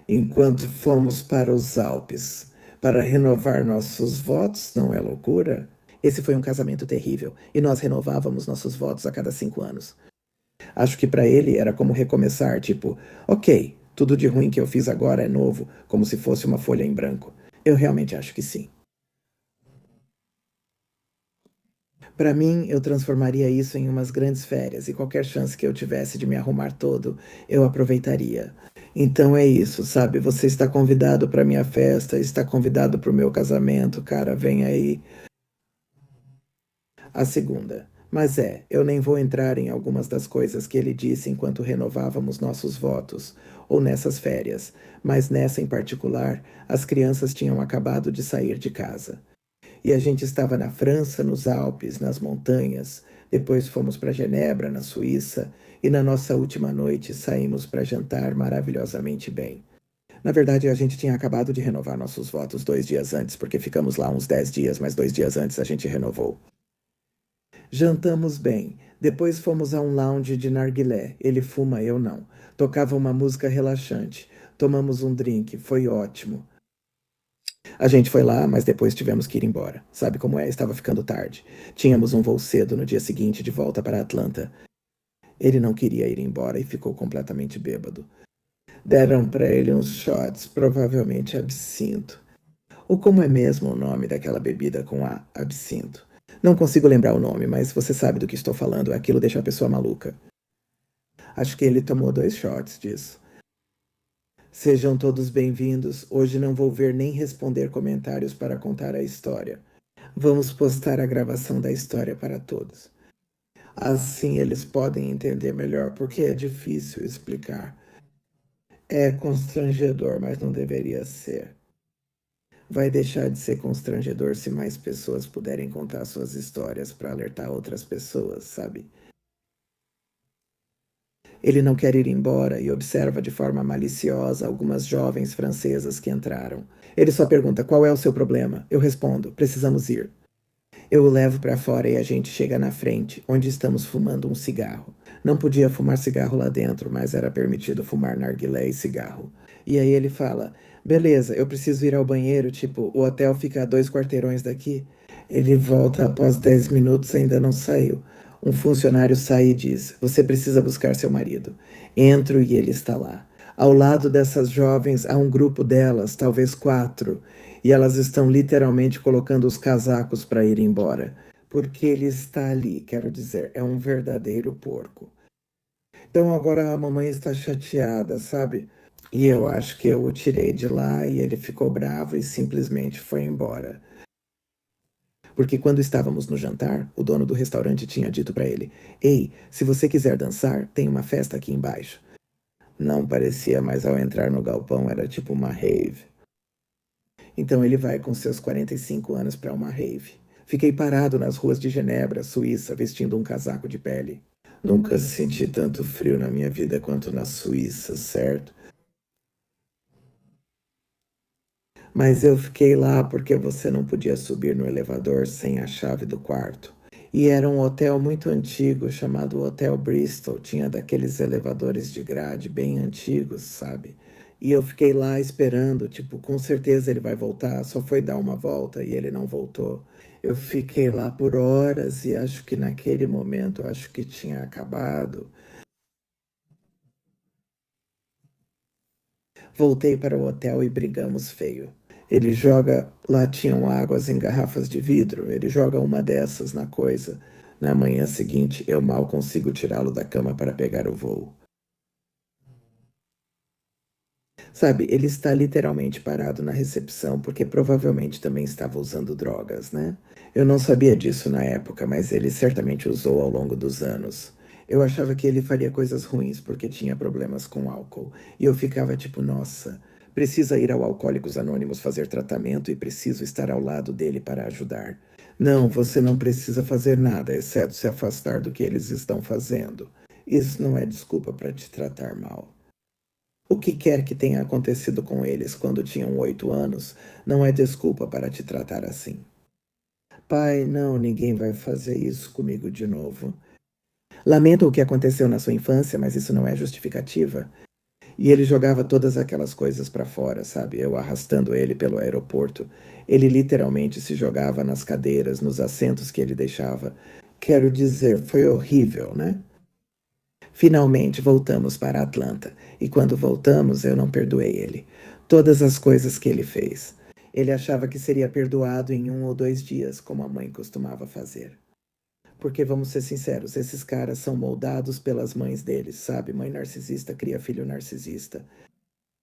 Enquanto fomos para os Alpes para renovar nossos votos, não é loucura? Esse foi um casamento terrível e nós renovávamos nossos votos a cada 5 anos. Acho que para ele era como recomeçar, tipo, ok, tudo de ruim que eu fiz agora é novo, como se fosse uma folha em branco. Eu realmente acho que sim. Para mim, eu transformaria isso em umas grandes férias e qualquer chance que eu tivesse de me arrumar todo, eu aproveitaria. Então é isso, sabe? Você está convidado para minha festa, está convidado para o meu casamento, cara, vem aí. A segunda. Mas eu nem vou entrar em algumas das coisas que ele disse enquanto renovávamos nossos votos, ou nessas férias, mas nessa em particular, as crianças tinham acabado de sair de casa. E a gente estava na França, nos Alpes, nas montanhas. Depois fomos para Genebra, na Suíça, e na nossa última noite saímos para jantar maravilhosamente bem. Na verdade, a gente tinha acabado de renovar nossos votos 2 dias antes, porque ficamos lá uns 10 dias, mas 2 dias antes a gente renovou. Jantamos bem. Depois fomos a um lounge de narguilé. Ele fuma, eu não. Tocava uma música relaxante. Tomamos um drink, foi ótimo. A gente foi lá, mas depois tivemos que ir embora. Sabe como é? Estava ficando tarde. Tínhamos um voo cedo no dia seguinte de volta para Atlanta. Ele não queria ir embora e ficou completamente bêbado. Deram para ele uns shots, provavelmente absinto. Ou como é mesmo o nome daquela bebida com A, absinto? Não consigo lembrar o nome, mas você sabe do que estou falando. Aquilo deixa a pessoa maluca. Acho que ele tomou 2 shots disso. Sejam todos bem-vindos. Hoje não vou ver nem responder comentários para contar a história. Vamos postar a gravação da história para todos. Assim eles podem entender melhor, porque é difícil explicar. É constrangedor, mas não deveria ser. Vai deixar de ser constrangedor se mais pessoas puderem contar suas histórias para alertar outras pessoas, sabe? Ele não quer ir embora e observa de forma maliciosa algumas jovens francesas que entraram. Ele só pergunta: qual é o seu problema? Eu respondo: precisamos ir. Eu o levo para fora e a gente chega na frente, onde estamos fumando um cigarro. Não podia fumar cigarro lá dentro, mas era permitido fumar narguilé e cigarro. E aí ele fala: beleza, eu preciso ir ao banheiro, tipo, o hotel fica a 2 quarteirões daqui. Ele volta após 10 minutos e ainda não saiu. Um funcionário sai e diz: você precisa buscar seu marido. Entro e ele está lá. Ao lado dessas jovens há um grupo delas, talvez 4, e elas estão literalmente colocando os casacos para ir embora. Porque ele está ali, quero dizer, é um verdadeiro porco. Então agora a mamãe está chateada, sabe? E eu acho que eu o tirei de lá e ele ficou bravo e simplesmente foi embora. Porque quando estávamos no jantar, o dono do restaurante tinha dito para ele: ei, se você quiser dançar, tem uma festa aqui embaixo. Não parecia, mas ao entrar no galpão era tipo uma rave. Então ele vai com seus 45 anos para uma rave. Fiquei parado nas ruas de Genebra, Suíça, vestindo um casaco de pele. Nunca senti tanto frio na minha vida quanto na Suíça, certo? Mas eu fiquei lá porque você não podia subir no elevador sem a chave do quarto. E era um hotel muito antigo, chamado Hotel Bristol. Tinha daqueles elevadores de grade bem antigos, sabe? E eu fiquei lá esperando, tipo, com certeza ele vai voltar. Só foi dar uma volta e ele não voltou. Eu fiquei lá por horas e acho que naquele momento, acho que tinha acabado. Voltei para o hotel e brigamos feio. Ele joga, lá tinham águas em garrafas de vidro, ele joga uma dessas na coisa. Na manhã seguinte, eu mal consigo tirá-lo da cama para pegar o voo. Sabe, ele está literalmente parado na recepção porque provavelmente também estava usando drogas, né? Eu não sabia disso na época, mas ele certamente usou ao longo dos anos. Eu achava que ele faria coisas ruins porque tinha problemas com álcool. E eu ficava tipo, nossa, precisa ir ao Alcoólicos Anônimos fazer tratamento e preciso estar ao lado dele para ajudar. Não, você não precisa fazer nada, exceto se afastar do que eles estão fazendo. Isso não é desculpa para te tratar mal. O que quer que tenha acontecido com eles quando tinham 8 anos não é desculpa para te tratar assim. Pai, não, ninguém vai fazer isso comigo de novo. Lamento o que aconteceu na sua infância, mas isso não é justificativa. E ele jogava todas aquelas coisas para fora, sabe? Eu arrastando ele pelo aeroporto. Ele literalmente se jogava nas cadeiras, nos assentos que ele deixava. Quero dizer, foi horrível, né? Finalmente voltamos para Atlanta, e quando voltamos eu não perdoei ele. Todas as coisas que ele fez. Ele achava que seria perdoado em 1 ou 2 dias, como a mãe costumava fazer. Porque, vamos ser sinceros, esses caras são moldados pelas mães deles, sabe? Mãe narcisista cria filho narcisista.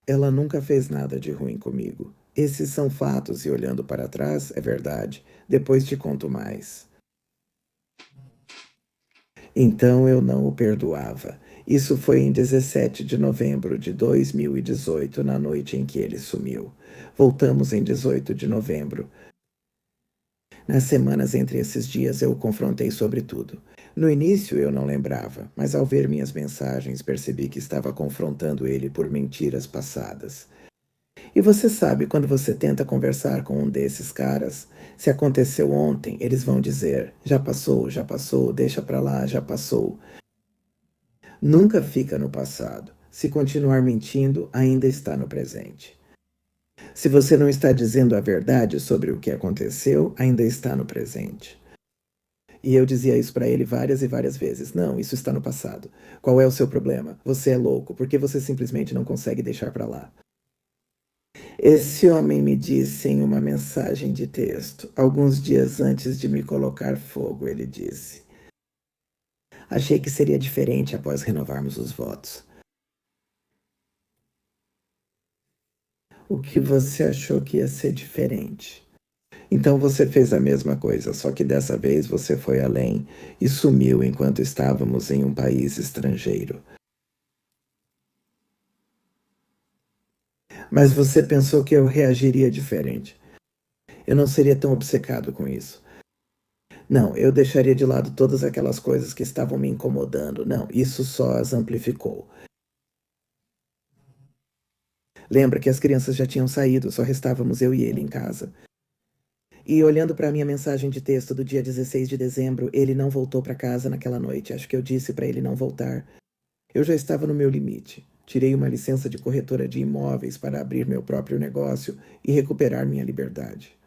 Ela nunca fez nada de ruim comigo. Esses são fatos e, olhando para trás, é verdade. Depois te conto mais. Então eu não o perdoava. Isso foi em 17 de novembro de 2018, na noite em que ele sumiu. Voltamos em 18 de novembro. Nas semanas entre esses dias eu o confrontei sobre tudo. No início eu não lembrava, mas ao ver minhas mensagens percebi que estava confrontando ele por mentiras passadas. E você sabe, quando você tenta conversar com um desses caras, se aconteceu ontem, eles vão dizer: já passou, deixa pra lá, já passou. Nunca fica no passado. Se continuar mentindo, ainda está no presente. Se você não está dizendo a verdade sobre o que aconteceu, ainda está no presente. E eu dizia isso para ele várias e várias vezes. Não, isso está no passado. Qual é o seu problema? Você é louco. Por que você simplesmente não consegue deixar para lá? Esse homem me disse em uma mensagem de texto, alguns dias antes de me colocar fogo, ele disse: achei que seria diferente após renovarmos os votos. O que você achou que ia ser diferente? Então você fez a mesma coisa, só que dessa vez você foi além e sumiu enquanto estávamos em um país estrangeiro. Mas você pensou que eu reagiria diferente. Eu não seria tão obcecado com isso. Não, eu deixaria de lado todas aquelas coisas que estavam me incomodando. Não, isso só as amplificou. Lembra que as crianças já tinham saído, só restávamos eu e ele em casa. E olhando para minha mensagem de texto do dia 16 de dezembro, ele não voltou para casa naquela noite. Acho que eu disse para ele não voltar. Eu já estava no meu limite. Tirei uma licença de corretora de imóveis para abrir meu próprio negócio e recuperar minha liberdade.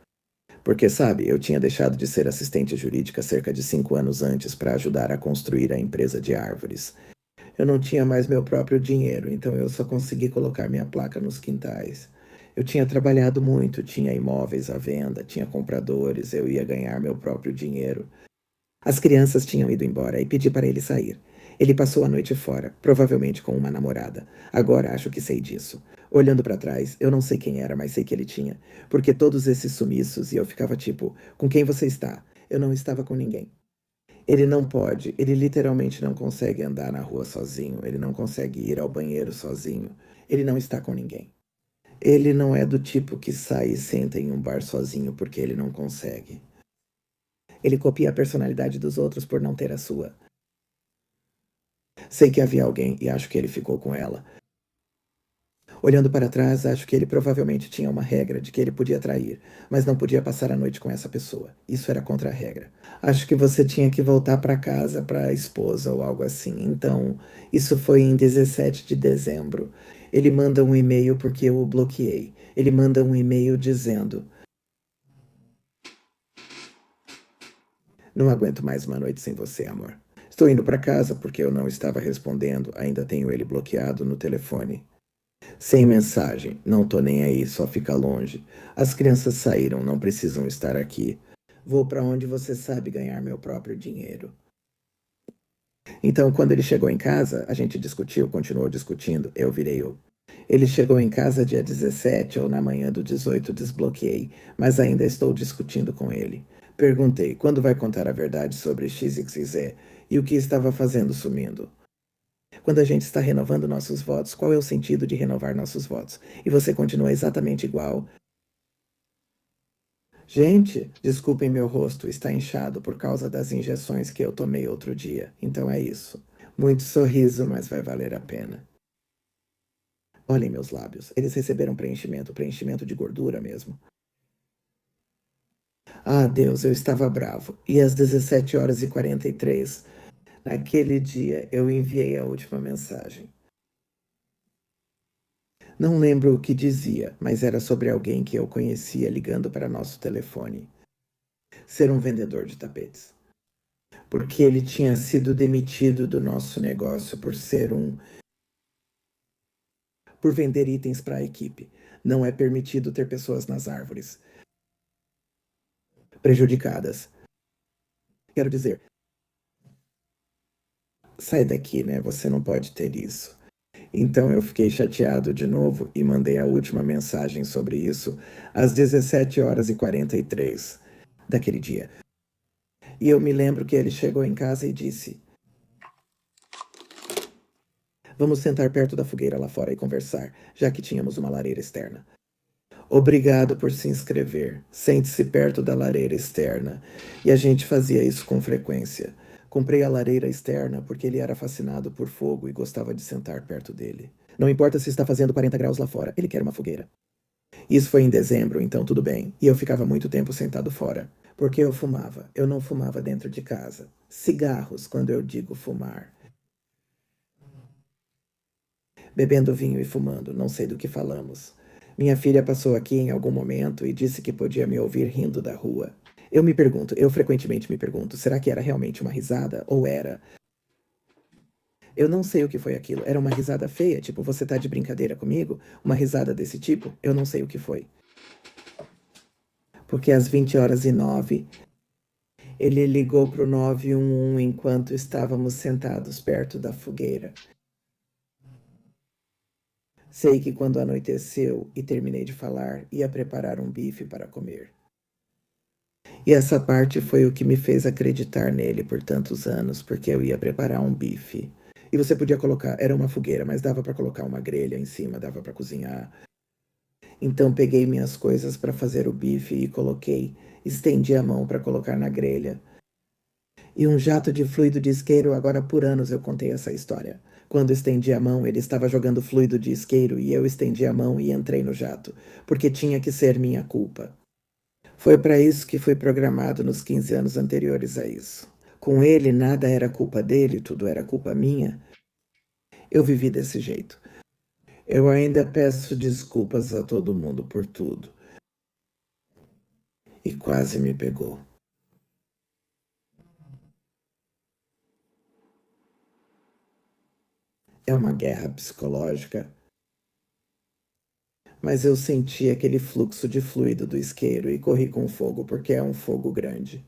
Porque, sabe, eu tinha deixado de ser assistente jurídica cerca de 5 anos antes para ajudar a construir a empresa de árvores. Eu não tinha mais meu próprio dinheiro, então eu só consegui colocar minha placa nos quintais. Eu tinha trabalhado muito, tinha imóveis à venda, tinha compradores, eu ia ganhar meu próprio dinheiro. As crianças tinham ido embora e pedi para ele sair. Ele passou a noite fora, provavelmente com uma namorada. Agora acho que sei disso. Olhando para trás, eu não sei quem era, mas sei que ele tinha. Porque todos esses sumiços e eu ficava tipo: com quem você está? Eu não estava com ninguém. Ele não pode, ele literalmente não consegue andar na rua sozinho, ele não consegue ir ao banheiro sozinho, ele não está com ninguém. Ele não é do tipo que sai e senta em um bar sozinho porque ele não consegue. Ele copia a personalidade dos outros por não ter a sua. Sei que havia alguém e acho que ele ficou com ela. Olhando para trás, acho que ele provavelmente tinha uma regra de que ele podia trair, mas não podia passar a noite com essa pessoa. Isso era contra a regra. Acho que você tinha que voltar para casa para a esposa ou algo assim. Então, isso foi em 17 de dezembro. Ele manda um e-mail porque eu o bloqueei. Ele manda um e-mail dizendo: não aguento mais uma noite sem você, amor. Estou indo para casa porque eu não estava respondendo. Ainda tenho ele bloqueado no telefone. Sem mensagem, não tô nem aí, só fica longe. As crianças saíram, não precisam estar aqui. Vou para onde você sabe ganhar meu próprio dinheiro. Então, quando ele chegou em casa, a gente discutiu, continuou discutindo, eu virei o. Ele chegou em casa dia 17 ou na manhã do 18, desbloqueei, mas ainda estou discutindo com ele. Perguntei, quando vai contar a verdade sobre XYZ e o que estava fazendo sumindo? Quando a gente está renovando nossos votos, qual é o sentido de renovar nossos votos? E você continua exatamente igual. Gente, desculpem meu rosto, está inchado por causa das injeções que eu tomei outro dia. Então é isso. Muito sorriso, mas vai valer a pena. Olhem meus lábios. Eles receberam preenchimento, preenchimento de gordura mesmo. Ah, Deus, eu estava bravo. E às 17 horas e 43, naquele dia, eu enviei a última mensagem. Não lembro o que dizia, mas era sobre alguém que eu conhecia ligando para nosso telefone. Ser um vendedor de tapetes. porque ele tinha sido demitido do nosso negócio por vender itens para a equipe. Não é permitido ter pessoas nas árvores prejudicadas. Quero dizer, sai daqui, né? Você não pode ter isso. Então eu fiquei chateado de novo e mandei a última mensagem sobre isso às 17h43 daquele dia. E eu me lembro que ele chegou em casa e disse: Vamos sentar perto da fogueira lá fora e conversar, já que tínhamos uma lareira externa. Obrigado por se inscrever. Sente-se perto da lareira externa. E a gente fazia isso com frequência. Comprei a lareira externa porque ele era fascinado por fogo e gostava de sentar perto dele. Não importa se está fazendo 40 graus lá fora, ele quer uma fogueira. Isso foi em dezembro, então tudo bem. E eu ficava muito tempo sentado fora. Porque eu fumava. Eu não fumava dentro de casa. Cigarros, quando eu digo fumar. Bebendo vinho e fumando, não sei do que falamos. Minha filha passou aqui em algum momento e disse que podia me ouvir rindo da rua. Eu frequentemente me pergunto, será que era realmente uma risada ou era? Eu não sei o que foi aquilo. Era uma risada feia, tipo, você tá de brincadeira comigo? Uma risada desse tipo? Eu não sei o que foi. Porque às 20h09, ele ligou pro 911 enquanto estávamos sentados perto da fogueira. Sei que quando anoiteceu e terminei de falar, ia preparar um bife para comer. E essa parte foi o que me fez acreditar nele por tantos anos, porque eu ia preparar um bife. E você podia colocar, era uma fogueira, mas dava para colocar uma grelha em cima, dava para cozinhar. Então peguei minhas coisas para fazer o bife e coloquei, estendi a mão para colocar na grelha. E um jato de fluido de isqueiro, agora por anos eu contei essa história. Quando estendi a mão, ele estava jogando fluido de isqueiro e eu estendi a mão e entrei no jato, porque tinha que ser minha culpa. Foi para isso que fui programado nos 15 anos anteriores a isso. Com ele, nada era culpa dele, tudo era culpa minha. Eu vivi desse jeito. Eu ainda peço desculpas a todo mundo por tudo. E quase me pegou. É uma guerra psicológica, mas eu senti aquele fluxo de fluido do isqueiro e corri com o fogo, porque é um fogo grande.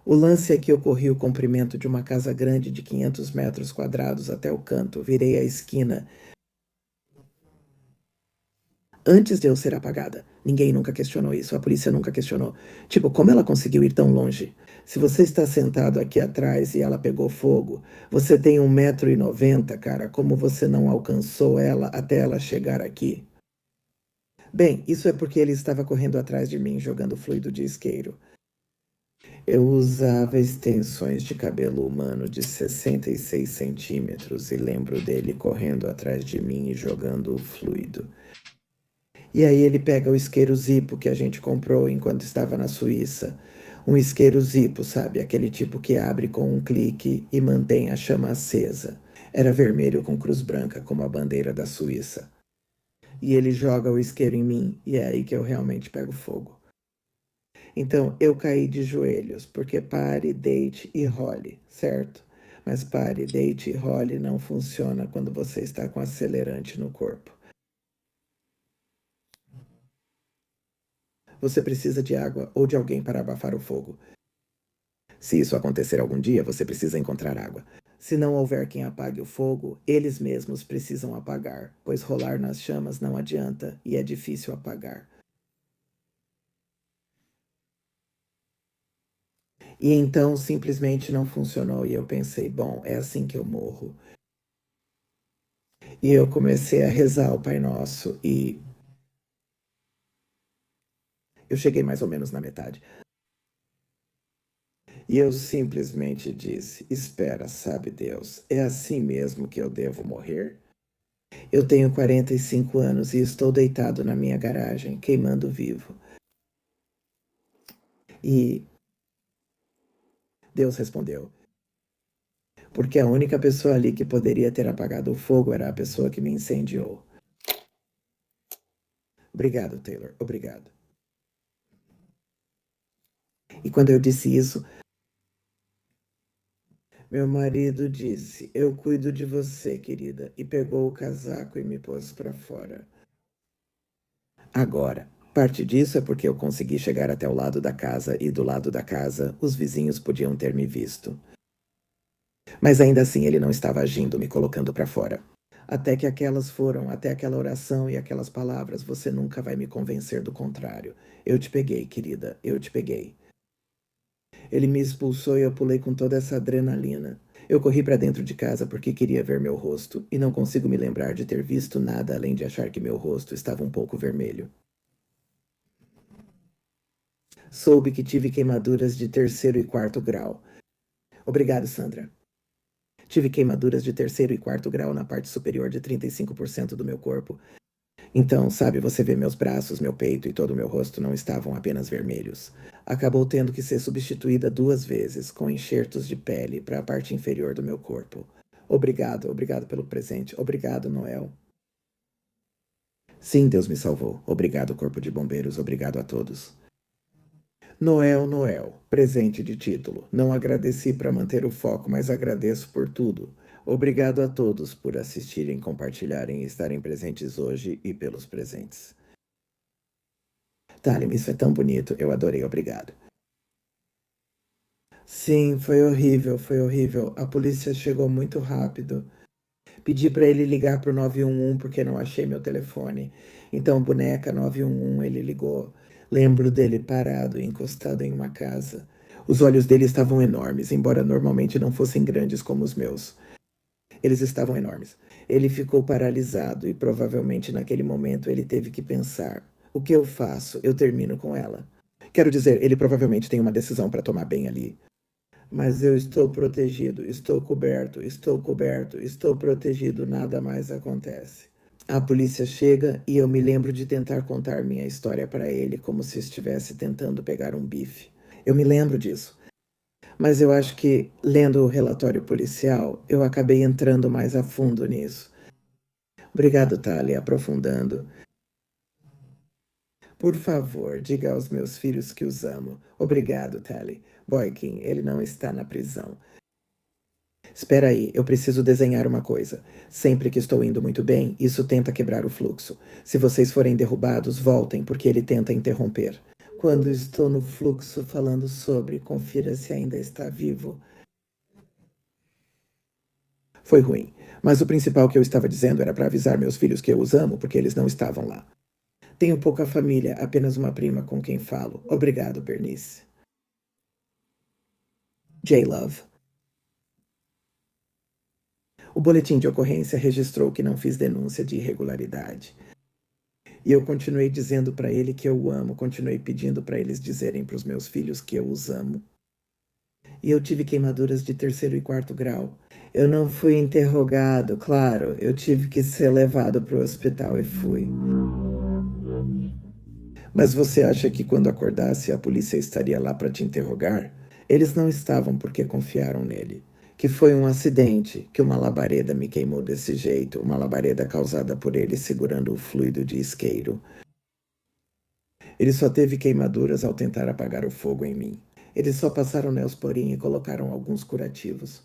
O lance é que eu corri o comprimento de uma casa grande de 500 metros quadrados até o canto, virei a esquina antes de eu ser apagada. Ninguém nunca questionou isso, a polícia nunca questionou. Tipo, como ela conseguiu ir tão longe? Se você está sentado aqui atrás e ela pegou fogo, você tem 1,90 m, cara, como você não alcançou ela até ela chegar aqui? Bem, isso é porque ele estava correndo atrás de mim jogando fluido de isqueiro. Eu usava extensões de cabelo humano de 66 centímetros e lembro dele correndo atrás de mim e jogando o fluido. E aí ele pega o isqueiro Zippo que a gente comprou enquanto estava na Suíça. Um isqueiro Zippo, sabe? Aquele tipo que abre com um clique e mantém a chama acesa. Era vermelho com cruz branca, como a bandeira da Suíça. E ele joga o isqueiro em mim, e é aí que eu realmente pego fogo. Então eu caí de joelhos, porque pare, deite e role, certo? Mas pare, deite e role não funciona quando você está com acelerante no corpo. Você precisa de água ou de alguém para abafar o fogo. Se isso acontecer algum dia, você precisa encontrar água. Se não houver quem apague o fogo, eles mesmos precisam apagar, pois rolar nas chamas não adianta e é difícil apagar. E então simplesmente não funcionou e eu pensei, bom, é assim que eu morro. E eu comecei a rezar o Pai Nosso e eu cheguei mais ou menos na metade. E eu simplesmente disse: Espera, sabe Deus, é assim mesmo que eu devo morrer? Eu tenho 45 anos e estou deitado na minha garagem, queimando vivo. E Deus respondeu: Porque a única pessoa ali que poderia ter apagado o fogo era a pessoa que me incendiou. Obrigado, Taylor, obrigado. E quando eu disse isso, meu marido disse: "Eu cuido de você, querida", e pegou o casaco e me pôs para fora. Agora, parte disso é porque eu consegui chegar até o lado da casa e do lado da casa os vizinhos podiam ter me visto. Mas ainda assim ele não estava agindo, me colocando para fora. Até aquela oração e aquelas palavras, você nunca vai me convencer do contrário. Eu te peguei, querida, eu te peguei. Ele me expulsou e eu pulei com toda essa adrenalina. Eu corri para dentro de casa porque queria ver meu rosto, e não consigo me lembrar de ter visto nada além de achar que meu rosto estava um pouco vermelho. Soube que tive queimaduras de terceiro e quarto grau. Obrigado, Sandra. Tive queimaduras de terceiro e quarto grau na parte superior de 35% do meu corpo. Então, sabe, você vê meus braços, meu peito e todo o meu rosto não estavam apenas vermelhos. Acabou tendo que ser substituída 2 vezes, com enxertos de pele para a parte inferior do meu corpo. Obrigado, obrigado pelo presente. Obrigado, Noel. Sim, Deus me salvou. Obrigado, Corpo de Bombeiros. Obrigado a todos. Noel, Noel, presente de título. Não agradeci para manter o foco, mas agradeço por tudo. Obrigado a todos por assistirem, compartilharem e estarem presentes hoje e pelos presentes. Talim, isso é tão bonito. Eu adorei, obrigado. Sim, foi horrível, foi horrível. A polícia chegou muito rápido. Pedi para ele ligar pro 911 porque não achei meu telefone. Então, boneca 911, ele ligou. Lembro dele parado, encostado em uma casa. Os olhos dele estavam enormes, embora normalmente não fossem grandes como os meus. Eles estavam enormes. Ele ficou paralisado e provavelmente naquele momento ele teve que pensar: o que eu faço? Eu termino com ela. Quero dizer, ele provavelmente tem uma decisão para tomar bem ali. Mas eu estou protegido, estou coberto, estou protegido, nada mais acontece. A polícia chega e eu me lembro de tentar contar minha história para ele como se estivesse tentando pegar um bife. Eu me lembro disso. Mas eu acho que, lendo o relatório policial, eu acabei entrando mais a fundo nisso. Obrigado, Thalia, aprofundando. Por favor, diga aos meus filhos que os amo. Obrigado, Tally. Boykin, ele não está na prisão. Espera aí, eu preciso desenhar uma coisa. Sempre que estou indo muito bem, isso tenta quebrar o fluxo. Se vocês forem derrubados, voltem, porque ele tenta interromper. Quando estou no fluxo falando sobre, confira se ainda está vivo. Foi ruim, mas o principal que eu estava dizendo era para avisar meus filhos que eu os amo, porque eles não estavam lá. Tenho pouca família, apenas uma prima com quem falo. Obrigado, Bernice. J-Love. O boletim de ocorrência registrou que não fiz denúncia de irregularidade. E eu continuei dizendo para ele que eu o amo, continuei pedindo para eles dizerem para os meus filhos que eu os amo. E eu tive queimaduras de terceiro e quarto grau. Eu não fui interrogado, claro, eu tive que ser levado para o hospital e fui. Mas você acha que quando acordasse a polícia estaria lá para te interrogar? Eles não estavam porque confiaram nele. Que foi um acidente, que uma labareda me queimou desse jeito, uma labareda causada por ele segurando o fluido de isqueiro. Ele só teve queimaduras ao tentar apagar o fogo em mim. Eles só passaram neosporin e colocaram alguns curativos.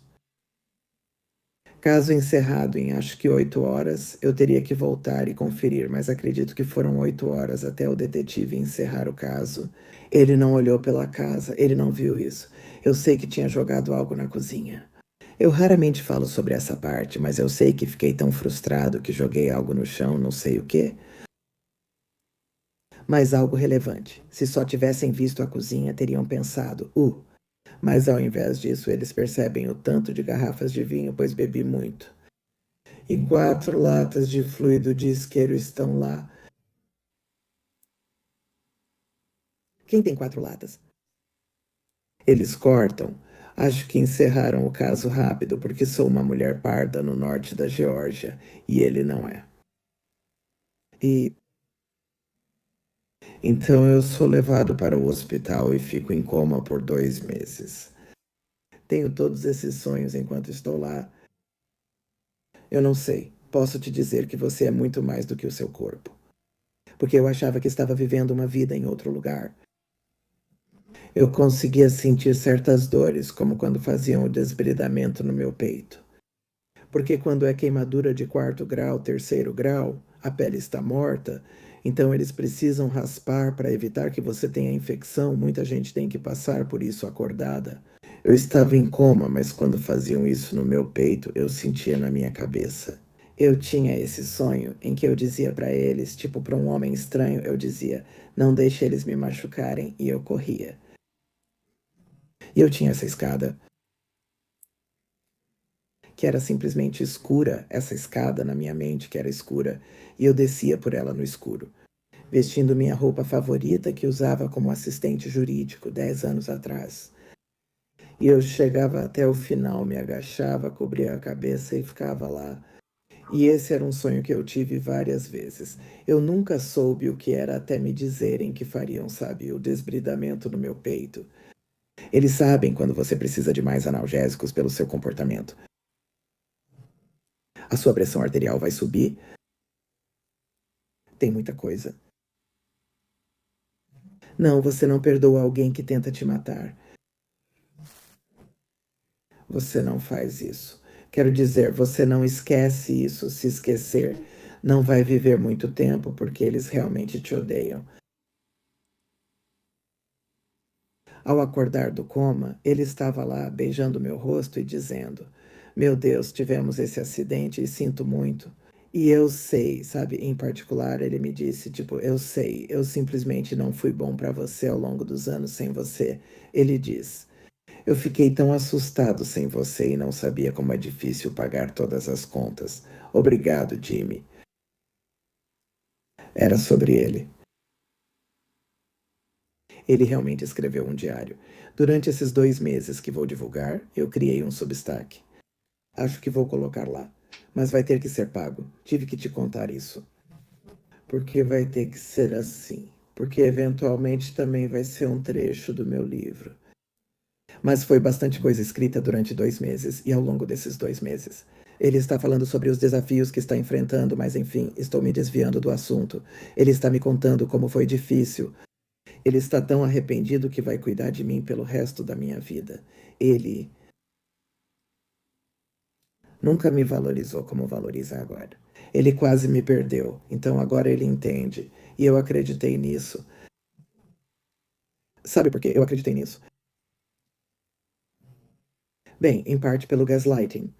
Caso encerrado em acho que 8 horas, eu teria que voltar e conferir, mas acredito que foram 8 horas até o detetive encerrar o caso. Ele não olhou pela casa, ele não viu isso. Eu sei que tinha jogado algo na cozinha. Eu raramente falo sobre essa parte, mas eu sei que fiquei tão frustrado que joguei algo no chão, não sei o quê. Mas algo relevante. Se só tivessem visto a cozinha, teriam pensado, mas ao invés disso, eles percebem o tanto de garrafas de vinho, pois bebi muito. E 4 latas de fluido de isqueiro estão lá. Quem tem 4 latas? Eles cortam. Acho que encerraram o caso rápido porque sou uma mulher parda no norte da Geórgia e ele não é. E então eu sou levado para o hospital e fico em coma por 2 meses. Tenho todos esses sonhos enquanto estou lá. Eu não sei. Posso te dizer que você é muito mais do que o seu corpo. Porque eu achava que estava vivendo uma vida em outro lugar. Eu conseguia sentir certas dores, como quando faziam o desbridamento no meu peito. Porque quando é queimadura de 4º grau, 3º grau, a pele está morta, então eles precisam raspar para evitar que você tenha infecção. Muita gente tem que passar por isso acordada. Eu estava em coma, mas quando faziam isso no meu peito, eu sentia na minha cabeça. Eu tinha esse sonho em que eu dizia para eles, tipo para um homem estranho, eu dizia: "Não deixe eles me machucarem", e eu corria. E eu tinha essa escada, que era simplesmente escura, essa escada na minha mente que era escura, e eu descia por ela no escuro, vestindo minha roupa favorita que usava como assistente jurídico 10 anos atrás. E eu chegava até o final, me agachava, cobria a cabeça e ficava lá. E esse era um sonho que eu tive várias vezes. Eu nunca soube o que era até me dizerem que fariam, sabe, o desbridamento no meu peito. Eles sabem quando você precisa de mais analgésicos pelo seu comportamento. A sua pressão arterial vai subir. Tem muita coisa. Não, você não perdoa alguém que tenta te matar. Você não faz isso. Quero dizer, você não esquece isso. Se esquecer, não vai viver muito tempo porque eles realmente te odeiam. Ao acordar do coma, ele estava lá beijando meu rosto e dizendo: "Meu Deus, tivemos esse acidente e sinto muito." E eu sei, sabe, em particular, ele me disse, tipo, "Eu sei, eu simplesmente não fui bom para você ao longo dos anos sem você." Ele diz: "Eu fiquei tão assustado sem você e não sabia como é difícil pagar todas as contas. Obrigado, Jimmy." Era sobre ele. Ele realmente escreveu um diário. Durante esses 2 meses que vou divulgar, eu criei um Substack. Acho que vou colocar lá. Mas vai ter que ser pago. Tive que te contar isso. Porque vai ter que ser assim. Porque eventualmente também vai ser um trecho do meu livro. Mas foi bastante coisa escrita durante 2 meses e ao longo desses 2 meses. Ele está falando sobre os desafios que está enfrentando, mas enfim, estou me desviando do assunto. Ele está me contando como foi difícil. Ele está tão arrependido que vai cuidar de mim pelo resto da minha vida. Ele nunca me valorizou como valoriza agora. Ele quase me perdeu, então agora ele entende. E eu acreditei nisso. Sabe por que eu acreditei nisso? Bem, em parte pelo gaslighting.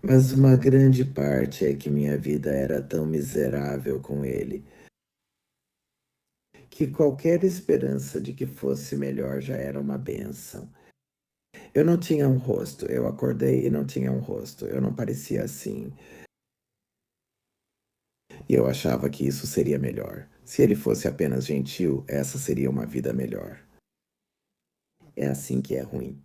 Mas uma grande parte é que minha vida era tão miserável com ele que qualquer esperança de que fosse melhor já era uma bênção. Eu não tinha um rosto, eu acordei e não tinha um rosto, eu não parecia assim. E eu achava que isso seria melhor. Se ele fosse apenas gentil, essa seria uma vida melhor. É assim que é ruim.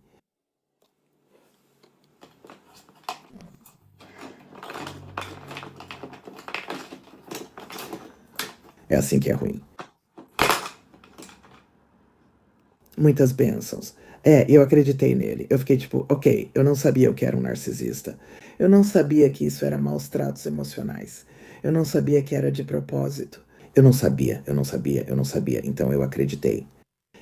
É assim que é ruim. Muitas bênçãos. É, eu acreditei nele. Eu fiquei tipo, ok, eu não sabia o que era um narcisista. Eu não sabia que isso era maus tratos emocionais. Eu não sabia que era de propósito. Eu não sabia, eu não sabia, eu não sabia. Então eu acreditei.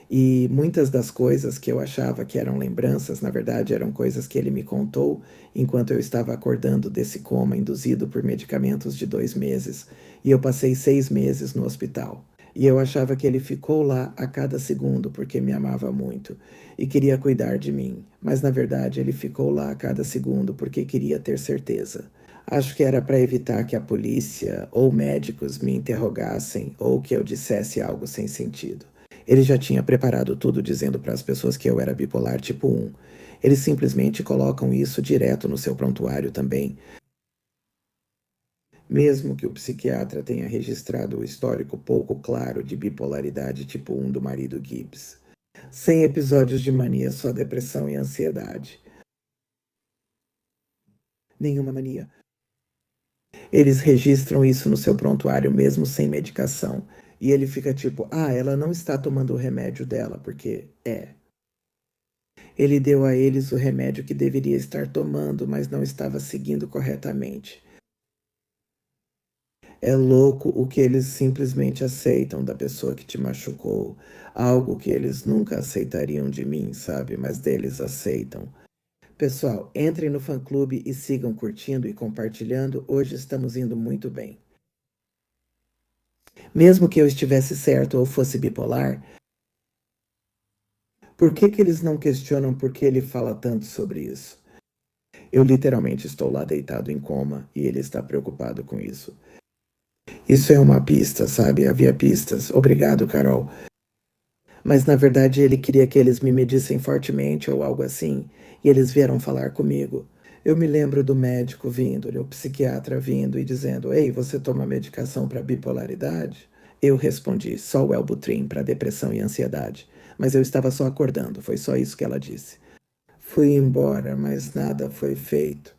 E muitas das coisas que eu achava que eram lembranças, na verdade, eram coisas que ele me contou enquanto eu estava acordando desse coma induzido por medicamentos de 2 meses. E eu passei 6 meses no hospital. E eu achava que ele ficou lá a cada segundo porque me amava muito e queria cuidar de mim. Mas na verdade ele ficou lá a cada segundo porque queria ter certeza. Acho que era para evitar que a polícia ou médicos me interrogassem ou que eu dissesse algo sem sentido. Ele já tinha preparado tudo dizendo para as pessoas que eu era bipolar tipo 1. Eles simplesmente colocam isso direto no seu prontuário também, mesmo que o psiquiatra tenha registrado o histórico pouco claro de bipolaridade tipo 1 do marido Gibbs. Sem episódios de mania, só depressão e ansiedade. Nenhuma mania. Eles registram isso no seu prontuário mesmo sem medicação. E ele fica tipo, ah, ela não está tomando o remédio dela, porque é. Ele deu a eles o remédio que deveria estar tomando, mas não estava seguindo corretamente. É louco o que eles simplesmente aceitam da pessoa que te machucou. Algo que eles nunca aceitariam de mim, sabe? Mas deles aceitam. Pessoal, entrem no fã-clube e sigam curtindo e compartilhando. Hoje estamos indo muito bem. Mesmo que eu estivesse certo ou fosse bipolar, por que que eles não questionam por que ele fala tanto sobre isso? Eu literalmente estou lá deitado em coma e ele está preocupado com isso. Isso é uma pista, sabe? Havia pistas. Obrigado, Carol. Mas na verdade ele queria que eles me medissem fortemente ou algo assim, e eles vieram falar comigo. Eu me lembro do médico vindo, o psiquiatra vindo e dizendo: Ei, você toma medicação para bipolaridade? Eu respondi: só o Wellbutrin para depressão e ansiedade. Mas eu estava só acordando, foi só isso que ela disse. Fui embora, mas nada foi feito.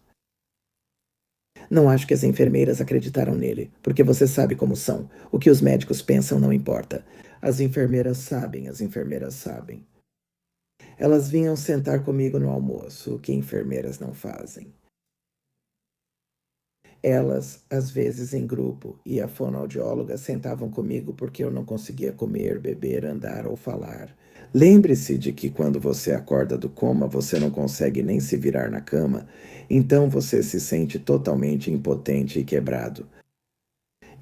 Não acho que as enfermeiras acreditaram nele, porque você sabe como são. O que os médicos pensam não importa. As enfermeiras sabem, as enfermeiras sabem. Elas vinham sentar comigo no almoço, o que enfermeiras não fazem. Elas, às vezes em grupo, e a fonoaudióloga sentavam comigo porque eu não conseguia comer, beber, andar ou falar. Lembre-se de que quando você acorda do coma, você não consegue nem se virar na cama, então você se sente totalmente impotente e quebrado.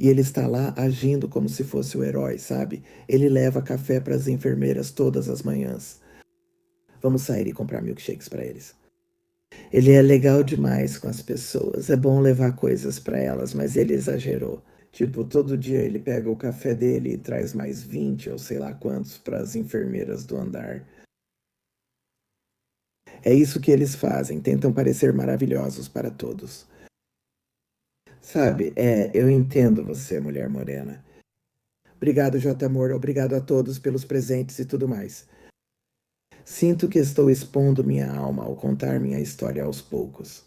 E ele está lá agindo como se fosse o herói, sabe? Ele leva café para as enfermeiras todas as manhãs. Vamos sair e comprar milkshakes para eles. Ele é legal demais com as pessoas. É bom levar coisas para elas, mas ele exagerou. Tipo, todo dia ele pega o café dele e traz mais 20 ou sei lá quantos para as enfermeiras do andar. É isso que eles fazem, tentam parecer maravilhosos para todos. Sabe, eu entendo você, mulher morena. Obrigado, J. Amor, obrigado a todos pelos presentes e tudo mais. Sinto que estou expondo minha alma ao contar minha história aos poucos.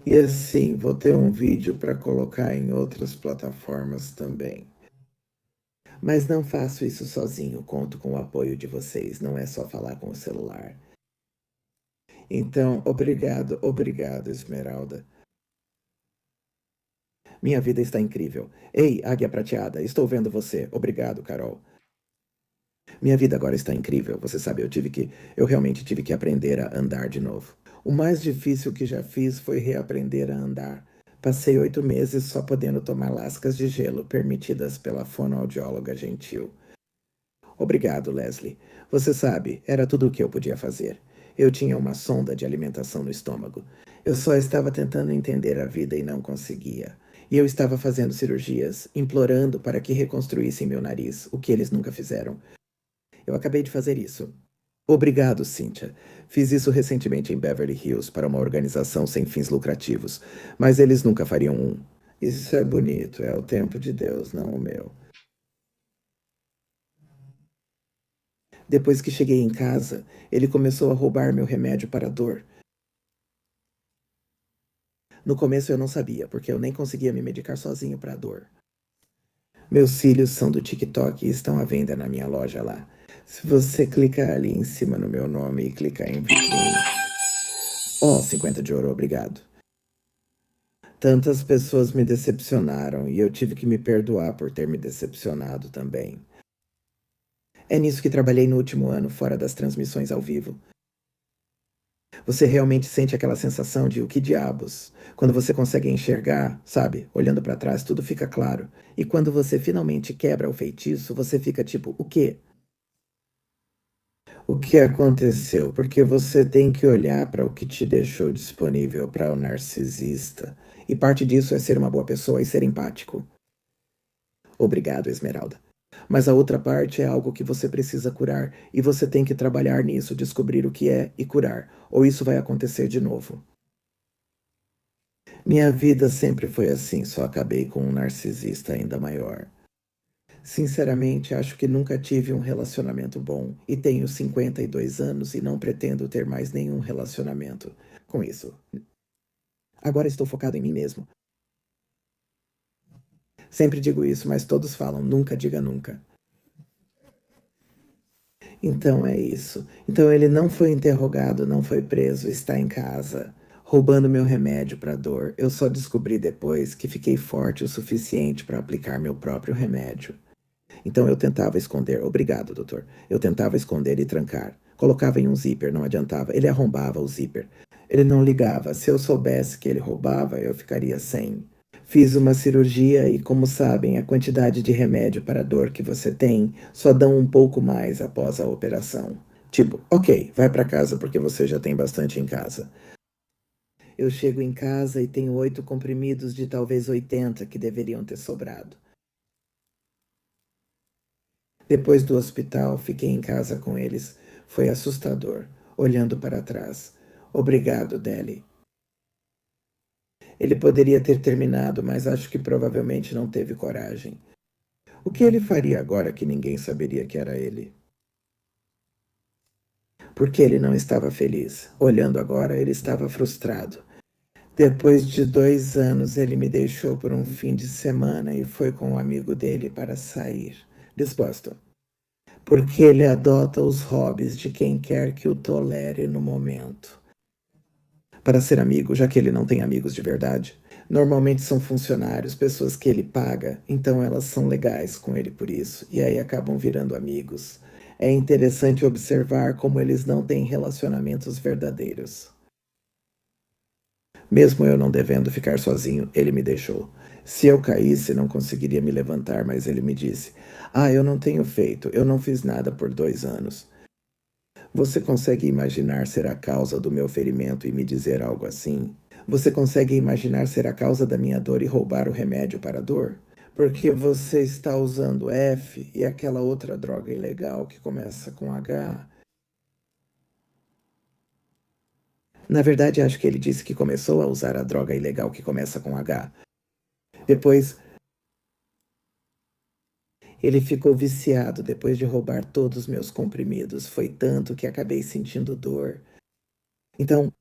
E assim, vou ter um vídeo para colocar em outras plataformas também. Mas não faço isso sozinho, conto com o apoio de vocês, não é só falar com o celular. Então, obrigado, obrigado, Esmeralda. Minha vida está incrível. Ei, Águia Prateada, estou vendo você. Obrigado, Carol. Minha vida agora está incrível. Você sabe, eu realmente tive que aprender a andar de novo. O mais difícil que já fiz foi reaprender a andar. Passei 8 meses só podendo tomar lascas de gelo permitidas pela fonoaudióloga gentil. Obrigado, Leslie. Você sabe, era tudo o que eu podia fazer. Eu tinha uma sonda de alimentação no estômago. Eu só estava tentando entender a vida e não conseguia. E eu estava fazendo cirurgias, implorando para que reconstruíssem meu nariz, o que eles nunca fizeram. Eu acabei de fazer isso. Obrigado, Cynthia. Fiz isso recentemente em Beverly Hills para uma organização sem fins lucrativos, mas eles nunca fariam um. Isso é bonito, é o tempo de Deus, não o meu. Depois que cheguei em casa, ele começou a roubar meu remédio para a dor. No começo eu não sabia, porque eu nem conseguia me medicar sozinho para a dor. Meus cílios são do TikTok e estão à venda na minha loja lá. Se você clicar ali em cima no meu nome e clicar em vitrine. Oh, 50 de ouro, obrigado. Tantas pessoas me decepcionaram e eu tive que me perdoar por ter me decepcionado também. É nisso que trabalhei no último ano, fora das transmissões ao vivo. Você realmente sente aquela sensação de o que diabos? Quando você consegue enxergar, sabe? Olhando para trás, tudo fica claro. E quando você finalmente quebra o feitiço, você fica tipo, o quê? O que aconteceu? Porque você tem que olhar para o que te deixou disponível para o narcisista. E parte disso é ser uma boa pessoa e ser empático. Obrigado, Esmeralda. Mas a outra parte é algo que você precisa curar e você tem que trabalhar nisso, descobrir o que é e curar, ou isso vai acontecer de novo. Minha vida sempre foi assim, só acabei com um narcisista ainda maior. Sinceramente, acho que nunca tive um relacionamento bom e tenho 52 anos e não pretendo ter mais nenhum relacionamento com isso. Agora estou focado em mim mesmo. Sempre digo isso, mas todos falam: nunca diga nunca. Então é isso. Então ele não foi interrogado, não foi preso, está em casa. roubando meu remédio para dor. Eu só descobri depois que fiquei forte o suficiente para aplicar meu próprio remédio. Então eu tentava esconder. Obrigado, doutor. Eu tentava esconder e trancar. Colocava em um zíper, não adiantava. Ele arrombava o zíper. Ele não ligava. Se eu soubesse que ele roubava, eu ficaria sem. Fiz uma cirurgia e, como sabem, a quantidade de remédio para a dor que você tem só dão um pouco mais após a operação. Tipo, ok, vai para casa porque você já tem bastante em casa. Eu chego em casa e tenho 8 comprimidos de talvez 80 que deveriam ter sobrado. Depois do hospital, fiquei em casa com eles. Foi assustador, olhando para trás. Obrigado, Deli. Ele poderia ter terminado, mas acho que provavelmente não teve coragem. O que ele faria agora que ninguém saberia que era ele? Porque ele não estava feliz. Olhando agora, ele estava frustrado. Depois de 2 anos, ele me deixou por um fim de semana e foi com um amigo dele para sair. Disposto. Porque ele adota os hobbies de quem quer que o tolere no momento. Para ser amigo, já que ele não tem amigos de verdade. Normalmente são funcionários, pessoas que ele paga, então elas são legais com ele por isso, e aí acabam virando amigos. É interessante observar como eles não têm relacionamentos verdadeiros. Mesmo eu não devendo ficar sozinho, ele me deixou. Se eu caísse, não conseguiria me levantar, mas ele me disse: Ah, eu não tenho feito, eu não fiz nada por 2 anos. Você consegue imaginar ser a causa do meu ferimento e me dizer algo assim? Você consegue imaginar ser a causa da minha dor e roubar o remédio para a dor? Porque você está usando F e aquela outra droga ilegal que começa com H. Na verdade, acho que ele disse que começou a usar a droga ilegal que começa com H. Depois, ele ficou viciado depois de roubar todos os meus comprimidos. Foi tanto que acabei sentindo dor. Então,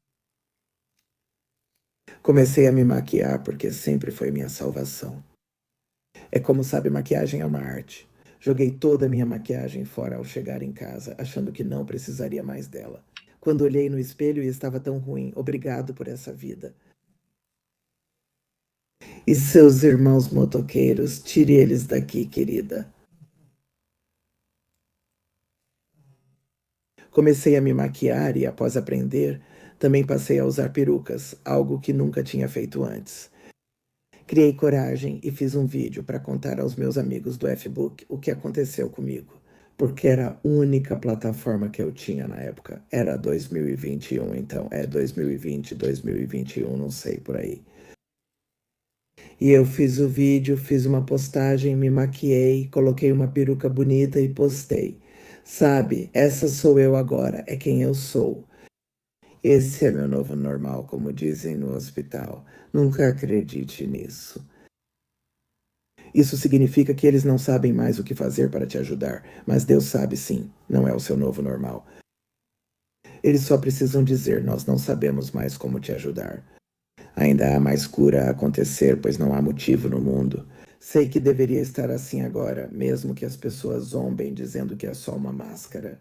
comecei a me maquiar porque sempre foi minha salvação. É como sabe, maquiagem é uma arte. Joguei toda a minha maquiagem fora ao chegar em casa, achando que não precisaria mais dela. Quando olhei no espelho e estava tão ruim, obrigado por essa vida. E seus irmãos motoqueiros, tire eles daqui, querida. Comecei a me maquiar e, após aprender, também passei a usar perucas, algo que nunca tinha feito antes. Criei coragem e fiz um vídeo para contar aos meus amigos do Fbook o que aconteceu comigo, porque era a única plataforma que eu tinha na época. Era 2021, então é 2020, 2021, não sei por aí. E eu fiz o vídeo, fiz uma postagem, me maquiei, coloquei uma peruca bonita e postei. Sabe, essa sou eu agora, é quem eu sou. Esse é meu novo normal, como dizem no hospital. Nunca acredite nisso. Isso significa que eles não sabem mais o que fazer para te ajudar, mas Deus sabe sim, não é o seu novo normal. Eles só precisam dizer: Nós não sabemos mais como te ajudar. Ainda há mais cura a acontecer, pois não há motivo no mundo. Sei que deveria estar assim agora, mesmo que as pessoas zombem dizendo que é só uma máscara.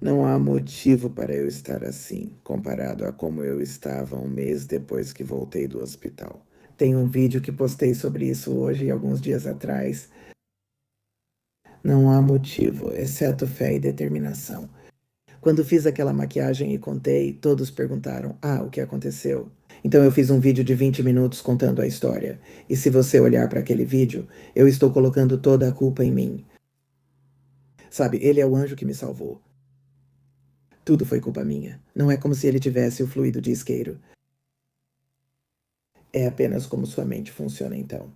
Não há motivo para eu estar assim, comparado a como eu estava um mês depois que voltei do hospital. Tem um vídeo que postei sobre isso hoje e alguns dias atrás. Não há motivo, exceto fé e determinação. Quando fiz aquela maquiagem e contei, todos perguntaram: Ah, o que aconteceu? Então eu fiz um vídeo de 20 minutos contando a história. E se você olhar para aquele vídeo, eu estou colocando toda a culpa em mim. Sabe, ele é o anjo que me salvou. Tudo foi culpa minha. Não é como se ele tivesse o fluido de isqueiro. É apenas como sua mente funciona então.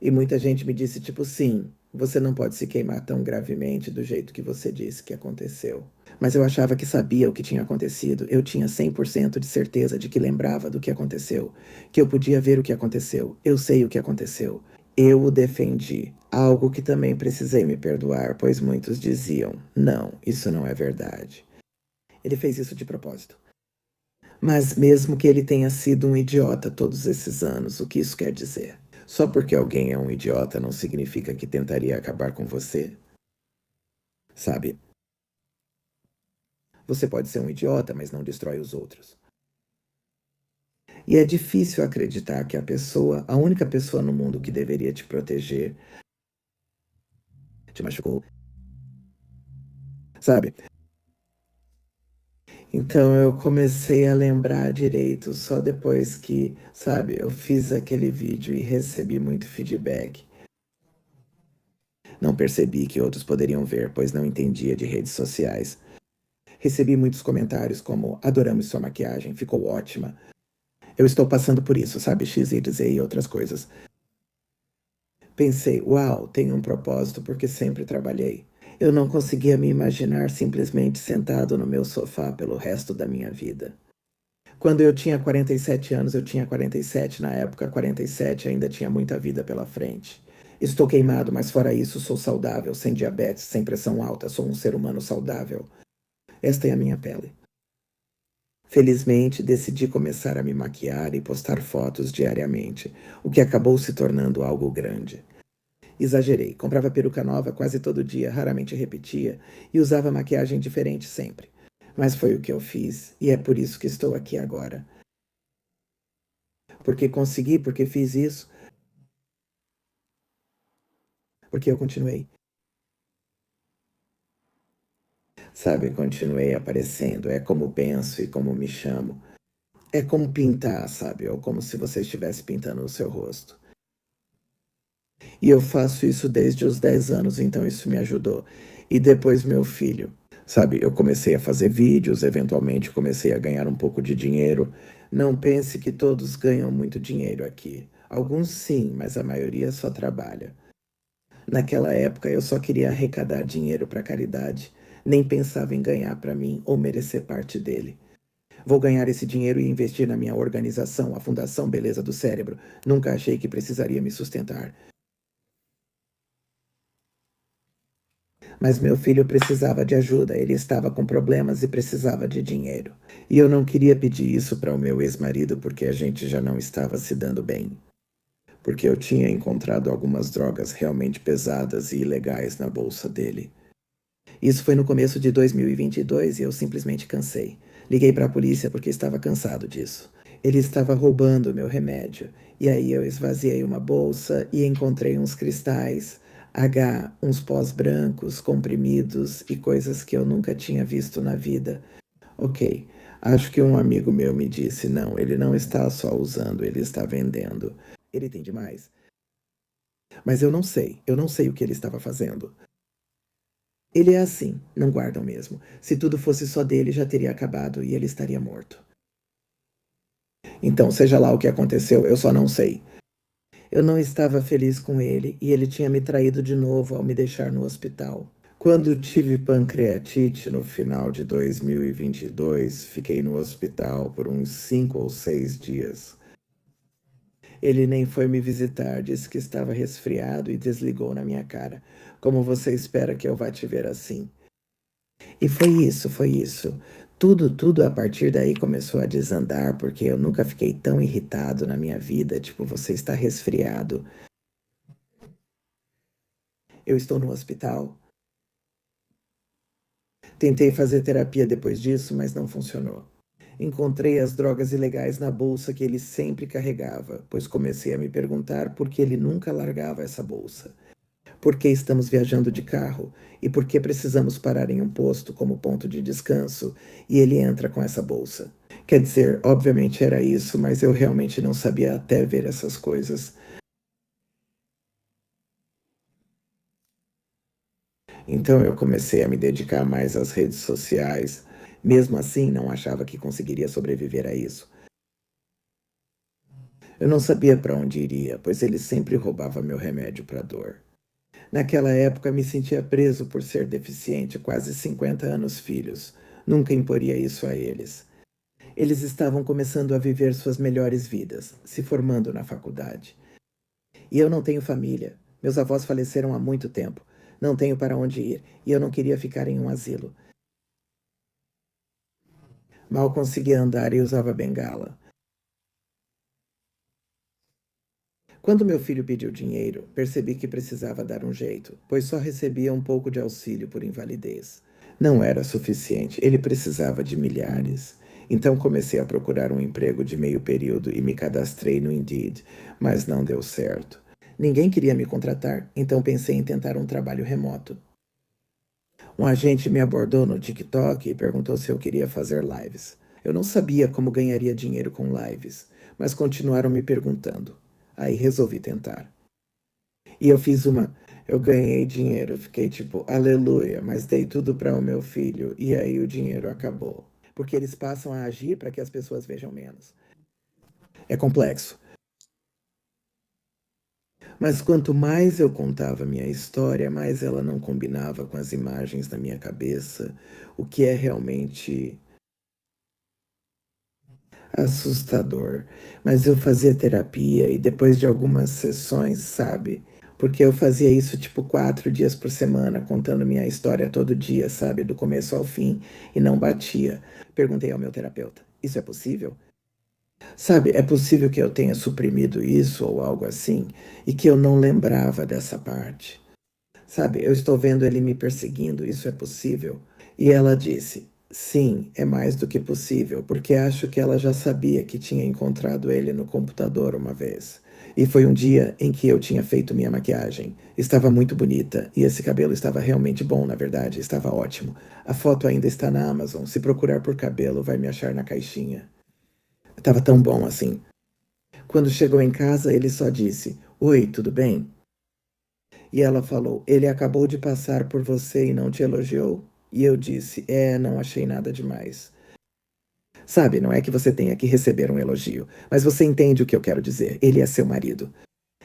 E muita gente me disse tipo, sim, você não pode se queimar tão gravemente do jeito que você disse que aconteceu. Mas eu achava que sabia o que tinha acontecido. Eu tinha 100% de certeza de que lembrava do que aconteceu, que eu podia ver o que aconteceu. Eu sei o que aconteceu. Eu o defendi, algo que também precisei me perdoar, pois muitos diziam: não, isso não é verdade. Ele fez isso de propósito. Mas mesmo que ele tenha sido um idiota todos esses anos, o que isso quer dizer? Só porque alguém é um idiota não significa que tentaria acabar com você. Sabe? Você pode ser um idiota, mas não destrói os outros. E é difícil acreditar que a única pessoa no mundo que deveria te proteger, te machucou, sabe? Então eu comecei a lembrar direito só depois que, sabe, eu fiz aquele vídeo e recebi muito feedback. Não percebi que outros poderiam ver, pois não entendia de redes sociais. Recebi muitos comentários como: adoramos sua maquiagem, ficou ótima. Eu estou passando por isso, sabe, X, Y, Z e outras coisas. Pensei, uau, tenho um propósito porque sempre trabalhei. Eu não conseguia me imaginar simplesmente sentado no meu sofá pelo resto da minha vida. Quando eu tinha 47 anos, eu tinha 47. Na época, 47 ainda tinha muita vida pela frente. Estou queimado, mas fora isso, sou saudável, sem diabetes, sem pressão alta, sou um ser humano saudável. Esta é a minha pele. Felizmente, decidi começar a me maquiar e postar fotos diariamente, o que acabou se tornando algo grande. Exagerei, comprava peruca nova quase todo dia, raramente repetia, e usava maquiagem diferente sempre. Mas foi o que eu fiz, e é por isso que estou aqui agora. Porque consegui, porque fiz isso, porque eu continuei. Sabe, continuei aparecendo. É como penso e como me chamo. É como pintar, sabe? Ou como se você estivesse pintando o seu rosto. E eu faço isso desde os 10 anos, então isso me ajudou. E depois meu filho. Sabe, eu comecei a fazer vídeos, eventualmente comecei a ganhar um pouco de dinheiro. Não pense que todos ganham muito dinheiro aqui. Alguns sim, mas a maioria só trabalha. Naquela época eu só queria arrecadar dinheiro para caridade, nem pensava em ganhar para mim ou merecer parte dele. Vou ganhar esse dinheiro e investir na minha organização, a Fundação Beleza do Cérebro. Nunca achei que precisaria me sustentar. Mas meu filho precisava de ajuda, ele estava com problemas e precisava de dinheiro. E eu não queria pedir isso para o meu ex-marido porque a gente já não estava se dando bem. Porque eu tinha encontrado algumas drogas realmente pesadas e ilegais na bolsa dele. Isso foi no começo de 2022 e eu simplesmente cansei. Liguei para a polícia porque estava cansado disso. Ele estava roubando meu remédio. E aí eu esvaziei uma bolsa e encontrei uns cristais, uns pós brancos, comprimidos e coisas que eu nunca tinha visto na vida. Ok, acho que um amigo meu me disse: não, ele não está só usando, ele está vendendo. Ele tem demais. Mas eu não sei o que ele estava fazendo. Ele é assim, não guardam mesmo. Se tudo fosse só dele, já teria acabado e ele estaria morto. Então, seja lá o que aconteceu, eu só não sei. Eu não estava feliz com ele e ele tinha me traído de novo ao me deixar no hospital. Quando tive pancreatite no final de 2022, fiquei no hospital por uns 5 ou 6 dias. Ele nem foi me visitar, disse que estava resfriado e desligou na minha cara. Como você espera que eu vá te ver assim? E foi isso, foi isso. Tudo a partir daí começou a desandar, porque eu nunca fiquei tão irritado na minha vida. Tipo, você está resfriado. Eu estou no hospital. Tentei fazer terapia depois disso, mas não funcionou. Encontrei as drogas ilegais na bolsa que ele sempre carregava, pois comecei a me perguntar por que ele nunca largava essa bolsa. Por que estamos viajando de carro? E por que precisamos parar em um posto como ponto de descanso? E ele entra com essa bolsa. Quer dizer, obviamente era isso, mas eu realmente não sabia até ver essas coisas. Então eu comecei a me dedicar mais às redes sociais. Mesmo assim, não achava que conseguiria sobreviver a isso. Eu não sabia para onde iria, pois ele sempre roubava meu remédio para dor. Naquela época me sentia preso por ser deficiente, quase 50 anos filhos. Nunca imporia isso a eles. Eles estavam começando a viver suas melhores vidas, se formando na faculdade. E eu não tenho família. Meus avós faleceram há muito tempo. Não tenho para onde ir e eu não queria ficar em um asilo. Mal conseguia andar e usava bengala. Quando meu filho pediu dinheiro, percebi que precisava dar um jeito, pois só recebia um pouco de auxílio por invalidez. Não era suficiente, ele precisava de milhares. Então comecei a procurar um emprego de meio período e me cadastrei no Indeed, mas não deu certo. Ninguém queria me contratar, então pensei em tentar um trabalho remoto. Um agente me abordou no TikTok e perguntou se eu queria fazer lives. Eu não sabia como ganharia dinheiro com lives, mas continuaram me perguntando. Aí resolvi tentar. E eu fiz uma. Eu ganhei dinheiro, fiquei tipo, aleluia, mas dei tudo para o meu filho e aí o dinheiro acabou. Porque eles passam a agir para que as pessoas vejam menos. É complexo. Mas quanto mais eu contava minha história, mais ela não combinava com as imagens na minha cabeça, o que é realmente assustador. Mas eu fazia terapia e depois de algumas sessões, sabe? Porque eu fazia isso tipo 4 dias por semana, contando minha história todo dia, sabe? Do começo ao fim, e não batia. Perguntei ao meu terapeuta: isso é possível? Sabe, é possível que eu tenha suprimido isso ou algo assim, e que eu não lembrava dessa parte. Sabe, eu estou vendo ele me perseguindo, isso é possível? E ela disse: sim, é mais do que possível, porque acho que ela já sabia que tinha encontrado ele no computador uma vez. E foi um dia em que eu tinha feito minha maquiagem. Estava muito bonita e esse cabelo estava realmente bom, na verdade, estava ótimo. A foto ainda está na Amazon. Se procurar por cabelo, vai me achar na caixinha. Estava tão bom assim. Quando chegou em casa, ele só disse: oi, tudo bem? E ela falou: ele acabou de passar por você e não te elogiou? E eu disse: é, não achei nada demais. Sabe, não é que você tenha que receber um elogio, mas você entende o que eu quero dizer. Ele é seu marido.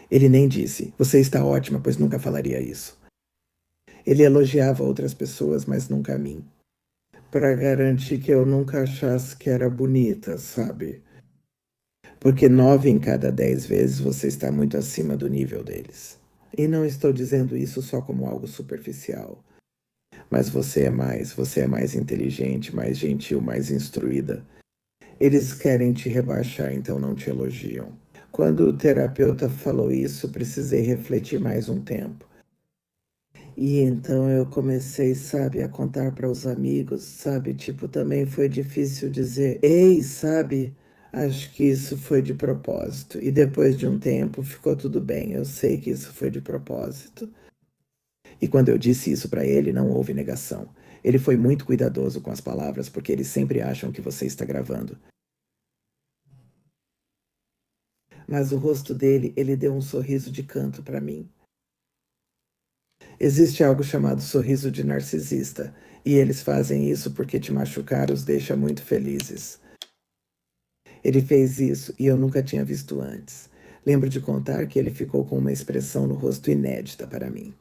Ele nem disse: você está ótima, pois nunca falaria isso. Ele elogiava outras pessoas, mas nunca a mim. Para garantir que eu nunca achasse que era bonita, sabe? Porque 9 em cada 10 vezes você está muito acima do nível deles. E não estou dizendo isso só como algo superficial. Mas você é mais inteligente, mais gentil, mais instruída. Eles querem te rebaixar, então não te elogiam. Quando o terapeuta falou isso, precisei refletir mais um tempo. E então eu comecei, sabe, a contar para os amigos, sabe? Tipo, também foi difícil dizer, ei, sabe? Acho que isso foi de propósito. E depois de um tempo ficou tudo bem. Eu sei que isso foi de propósito. E quando eu disse isso para ele, não houve negação. Ele foi muito cuidadoso com as palavras, porque eles sempre acham que você está gravando. Mas o rosto dele, ele deu um sorriso de canto para mim. Existe algo chamado sorriso de narcisista, e eles fazem isso porque te machucar os deixa muito felizes. Ele fez isso e eu nunca tinha visto antes. Lembro de contar que ele ficou com uma expressão no rosto inédita para mim.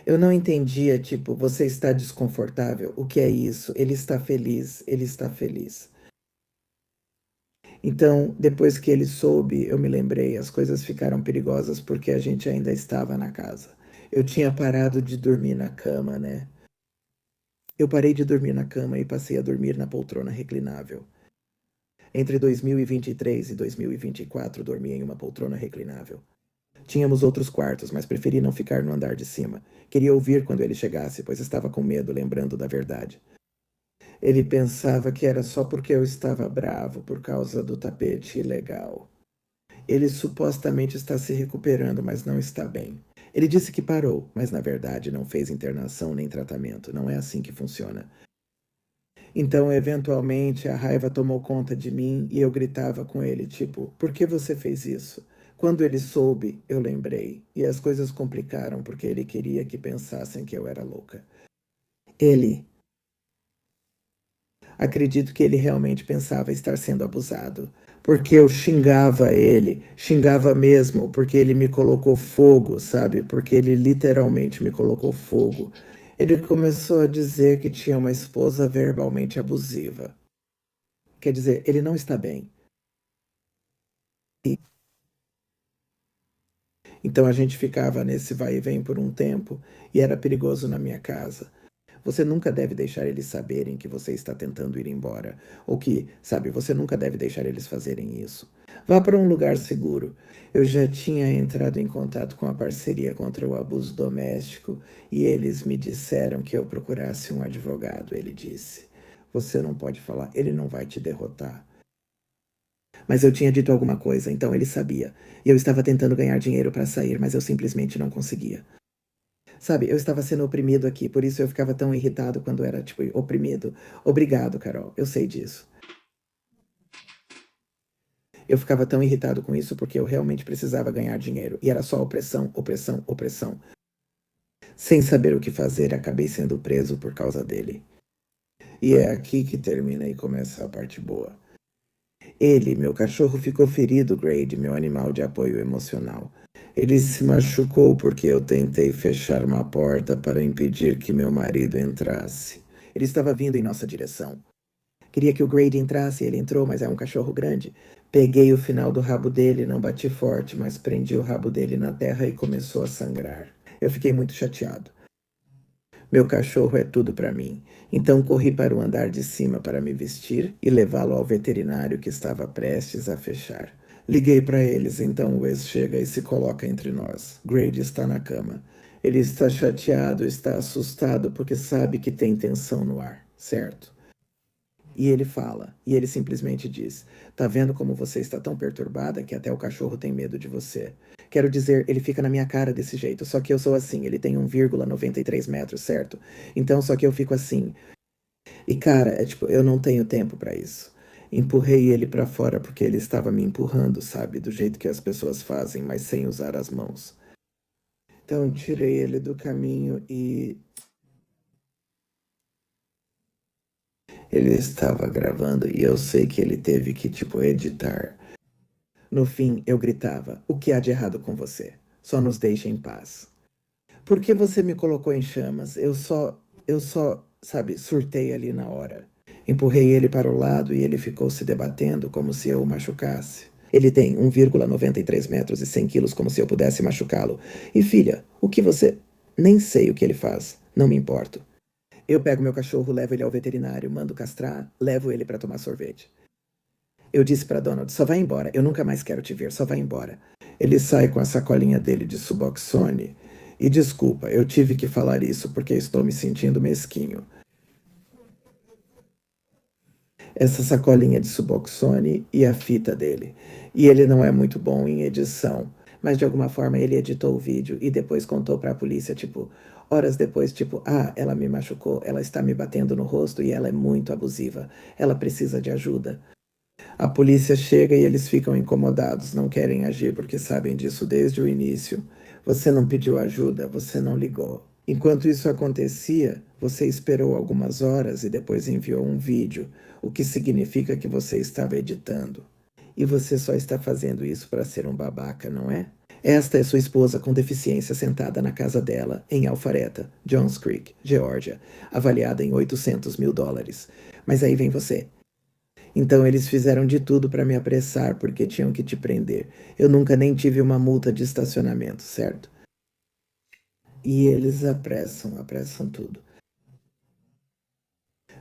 Eu não entendia, tipo, você está desconfortável? O que é isso? Ele está feliz, ele está feliz. Então, depois que ele soube, eu me lembrei, as coisas ficaram perigosas porque a gente ainda estava na casa. Eu tinha parado de dormir na cama, né? Eu parei de dormir na cama e passei a dormir na poltrona reclinável. Entre 2023 e 2024, dormi em uma poltrona reclinável. Tínhamos outros quartos, mas preferi não ficar no andar de cima. Queria ouvir quando ele chegasse, pois estava com medo, lembrando da verdade. Ele pensava que era só porque eu estava bravo por causa do tapete ilegal. Ele supostamente está se recuperando, mas não está bem. Ele disse que parou, mas na verdade não fez internação nem tratamento. Não é assim que funciona. Então, eventualmente, a raiva tomou conta de mim e eu gritava com ele, tipo, por que você fez isso? Quando ele soube, eu lembrei, e as coisas complicaram porque ele queria que pensassem que eu era louca. Ele. Acredito que ele realmente pensava estar sendo abusado. Porque eu xingava ele, xingava mesmo, porque ele me colocou fogo, sabe? Porque ele literalmente me colocou fogo. Ele começou a dizer que tinha uma esposa verbalmente abusiva. Quer dizer, ele não está bem. E então a gente ficava nesse vai e vem por um tempo e era perigoso na minha casa. Você nunca deve deixar eles saberem que você está tentando ir embora. Ou que, sabe, você nunca deve deixar eles fazerem isso. Vá para um lugar seguro. Eu já tinha entrado em contato com a parceria contra o abuso doméstico e eles me disseram que eu procurasse um advogado, ele disse. Você não pode falar, ele não vai te derrotar. Mas eu tinha dito alguma coisa, então ele sabia. E eu estava tentando ganhar dinheiro para sair, mas eu simplesmente não conseguia. Sabe, eu estava sendo oprimido aqui, por isso eu ficava tão irritado quando era, tipo, oprimido. Obrigado, Carol, eu sei disso. Eu ficava tão irritado com isso porque eu realmente precisava ganhar dinheiro. E era só opressão, opressão, opressão. Sem saber o que fazer, acabei sendo preso por causa dele. E é aqui que termina e começa a parte boa. Ele, meu cachorro, ficou ferido, Grade, meu animal de apoio emocional. Ele se machucou porque eu tentei fechar uma porta para impedir que meu marido entrasse. Ele estava vindo em nossa direção. Queria que o Grady entrasse, ele entrou, mas é um cachorro grande. Peguei o final do rabo dele, não bati forte, mas prendi o rabo dele na terra e começou a sangrar. Eu fiquei muito chateado. Meu cachorro é tudo para mim. Então corri para o andar de cima para me vestir e levá-lo ao veterinário que estava prestes a fechar. Liguei para eles, então o Wes chega e se coloca entre nós. Grady está na cama. Ele está chateado, está assustado porque sabe que tem tensão no ar, certo? E ele fala, e ele simplesmente diz: Tá vendo como você está tão perturbada que até o cachorro tem medo de você? Quero dizer, ele fica na minha cara desse jeito, só que eu sou assim, ele tem 1,93 metros, certo? Então, só que eu fico assim. E cara, é tipo, eu não tenho tempo pra isso. Empurrei ele pra fora porque ele estava me empurrando, sabe? Do jeito que as pessoas fazem, mas sem usar as mãos. Então, tirei ele do caminho e ele estava gravando e eu sei que ele teve que, tipo, editar. No fim, eu gritava: O que há de errado com você? Só nos deixe em paz. Por que você me colocou em chamas? Sabe, surtei ali na hora. Empurrei ele para o lado e ele ficou se debatendo como se eu o machucasse. Ele tem 1,93 metros e 100 quilos, como se eu pudesse machucá-lo. E filha, o que você. Nem sei o que ele faz. Não me importo. Eu pego meu cachorro, levo ele ao veterinário, mando castrar, levo ele para tomar sorvete. Eu disse para Donald: só vai embora, eu nunca mais quero te ver, só vai embora. Ele sai com a sacolinha dele de Suboxone. E desculpa, eu tive que falar isso porque estou me sentindo mesquinho. Essa sacolinha de Suboxone e a fita dele. E ele não é muito bom em edição, mas de alguma forma ele editou o vídeo e depois contou para a polícia, tipo, horas depois, tipo, ela me machucou, ela está me batendo no rosto e ela é muito abusiva, ela precisa de ajuda. A polícia chega e eles ficam incomodados, não querem agir porque sabem disso desde o início. Você não pediu ajuda, você não ligou. Enquanto isso acontecia, você esperou algumas horas e depois enviou um vídeo, o que significa que você estava editando. E você só está fazendo isso para ser um babaca, não é? Esta é sua esposa com deficiência sentada na casa dela, em Alpharetta, Johns Creek, Geórgia, avaliada em $800.000. Mas aí vem você. Então eles fizeram de tudo para me apressar porque tinham que te prender. Eu nunca nem tive uma multa de estacionamento, certo? E eles apressam tudo.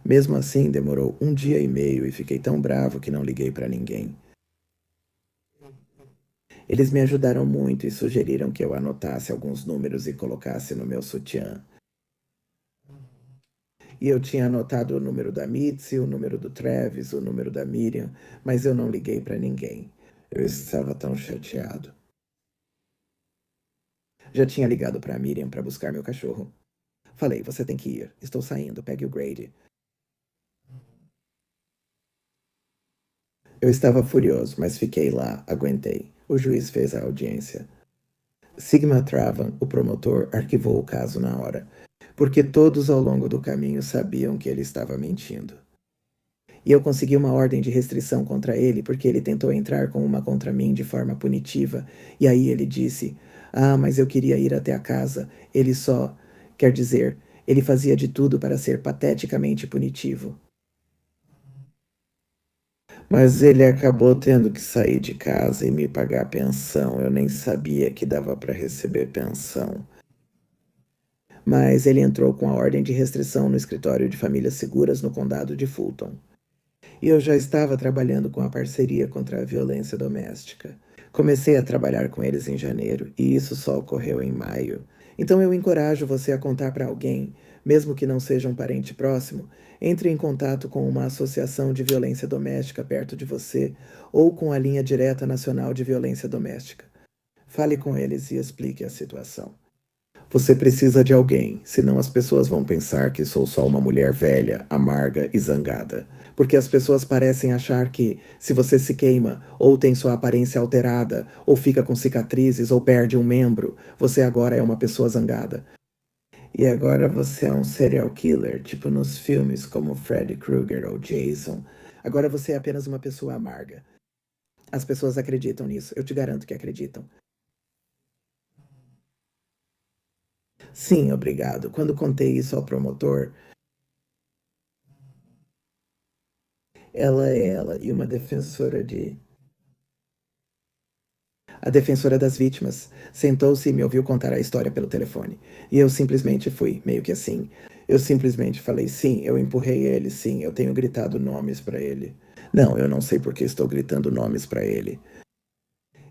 Mesmo assim, demorou 1 dia e meio e fiquei tão bravo que não liguei para ninguém. Eles me ajudaram muito e sugeriram que eu anotasse alguns números e colocasse no meu sutiã. E eu tinha anotado o número da Mitzi, o número do Travis, o número da Miriam, mas eu não liguei para ninguém. Eu estava tão chateado. Já tinha ligado para Miriam para buscar meu cachorro. Falei: você tem que ir. Estou saindo, pegue o Grady. Eu estava furioso, mas fiquei lá, aguentei. O juiz fez a audiência. Sigma Travan, o promotor, arquivou o caso na hora, porque todos ao longo do caminho sabiam que ele estava mentindo. E eu consegui uma ordem de restrição contra ele porque ele tentou entrar com uma contra mim de forma punitiva. E aí ele disse: mas eu queria ir até a casa. Ele só. Quer dizer, ele fazia de tudo para ser pateticamente punitivo. Mas ele acabou tendo que sair de casa e me pagar pensão. Eu nem sabia que dava para receber pensão. Mas ele entrou com a ordem de restrição no escritório de famílias seguras no condado de Fulton. E eu já estava trabalhando com a parceria contra a violência doméstica. Comecei a trabalhar com eles em janeiro e isso só ocorreu em maio. Então eu encorajo você a contar para alguém, Mesmo que não seja um parente próximo, entre em contato com uma associação de violência doméstica perto de você ou com a linha direta nacional de violência doméstica. Fale com eles e explique a situação. Você precisa de alguém, senão as pessoas vão pensar que sou só uma mulher velha, amarga e zangada. Porque as pessoas parecem achar que, se você se queima, ou tem sua aparência alterada, ou fica com cicatrizes, ou perde um membro, você agora é uma pessoa zangada. E agora você é um serial killer, tipo nos filmes como Freddy Krueger ou Jason. Agora você é apenas uma pessoa amarga. As pessoas acreditam nisso, eu te garanto que acreditam. Sim, obrigado. Quando contei isso ao promotor, ela e uma defensora de. A defensora das vítimas sentou-se e me ouviu contar a história pelo telefone. E eu simplesmente fui, meio que assim. Eu simplesmente falei: sim, eu empurrei ele, sim, eu tenho gritado nomes para ele. Não, eu não sei por que estou gritando nomes para ele.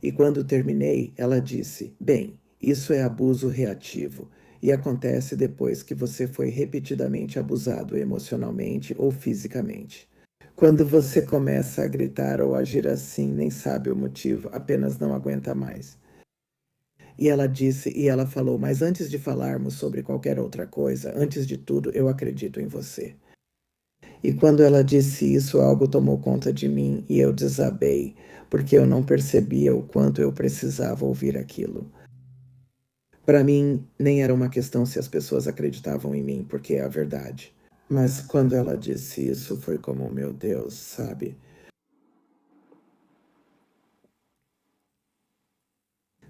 E quando terminei, ela disse: bem, isso é abuso reativo. E acontece depois que você foi repetidamente abusado emocionalmente ou fisicamente. Quando você começa a gritar ou agir assim, nem sabe o motivo, apenas não aguenta mais. E ela disse, e ela falou: mas antes de falarmos sobre qualquer outra coisa, antes de tudo, eu acredito em você. E quando ela disse isso, algo tomou conta de mim e eu desabei, porque eu não percebia o quanto eu precisava ouvir aquilo. Para mim, nem era uma questão se as pessoas acreditavam em mim, porque é a verdade. Mas quando ela disse isso, foi como, meu Deus, sabe?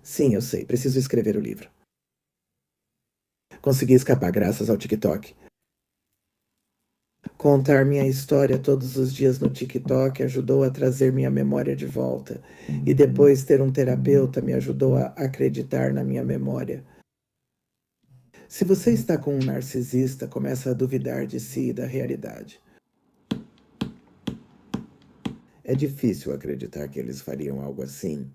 Sim, eu sei, preciso escrever o livro. Consegui escapar graças ao TikTok. Contar minha história todos os dias no TikTok ajudou a trazer minha memória de volta. E depois ter um terapeuta me ajudou a acreditar na minha memória. Se você está com um narcisista, começa a duvidar de si e da realidade. É difícil acreditar que eles fariam algo assim.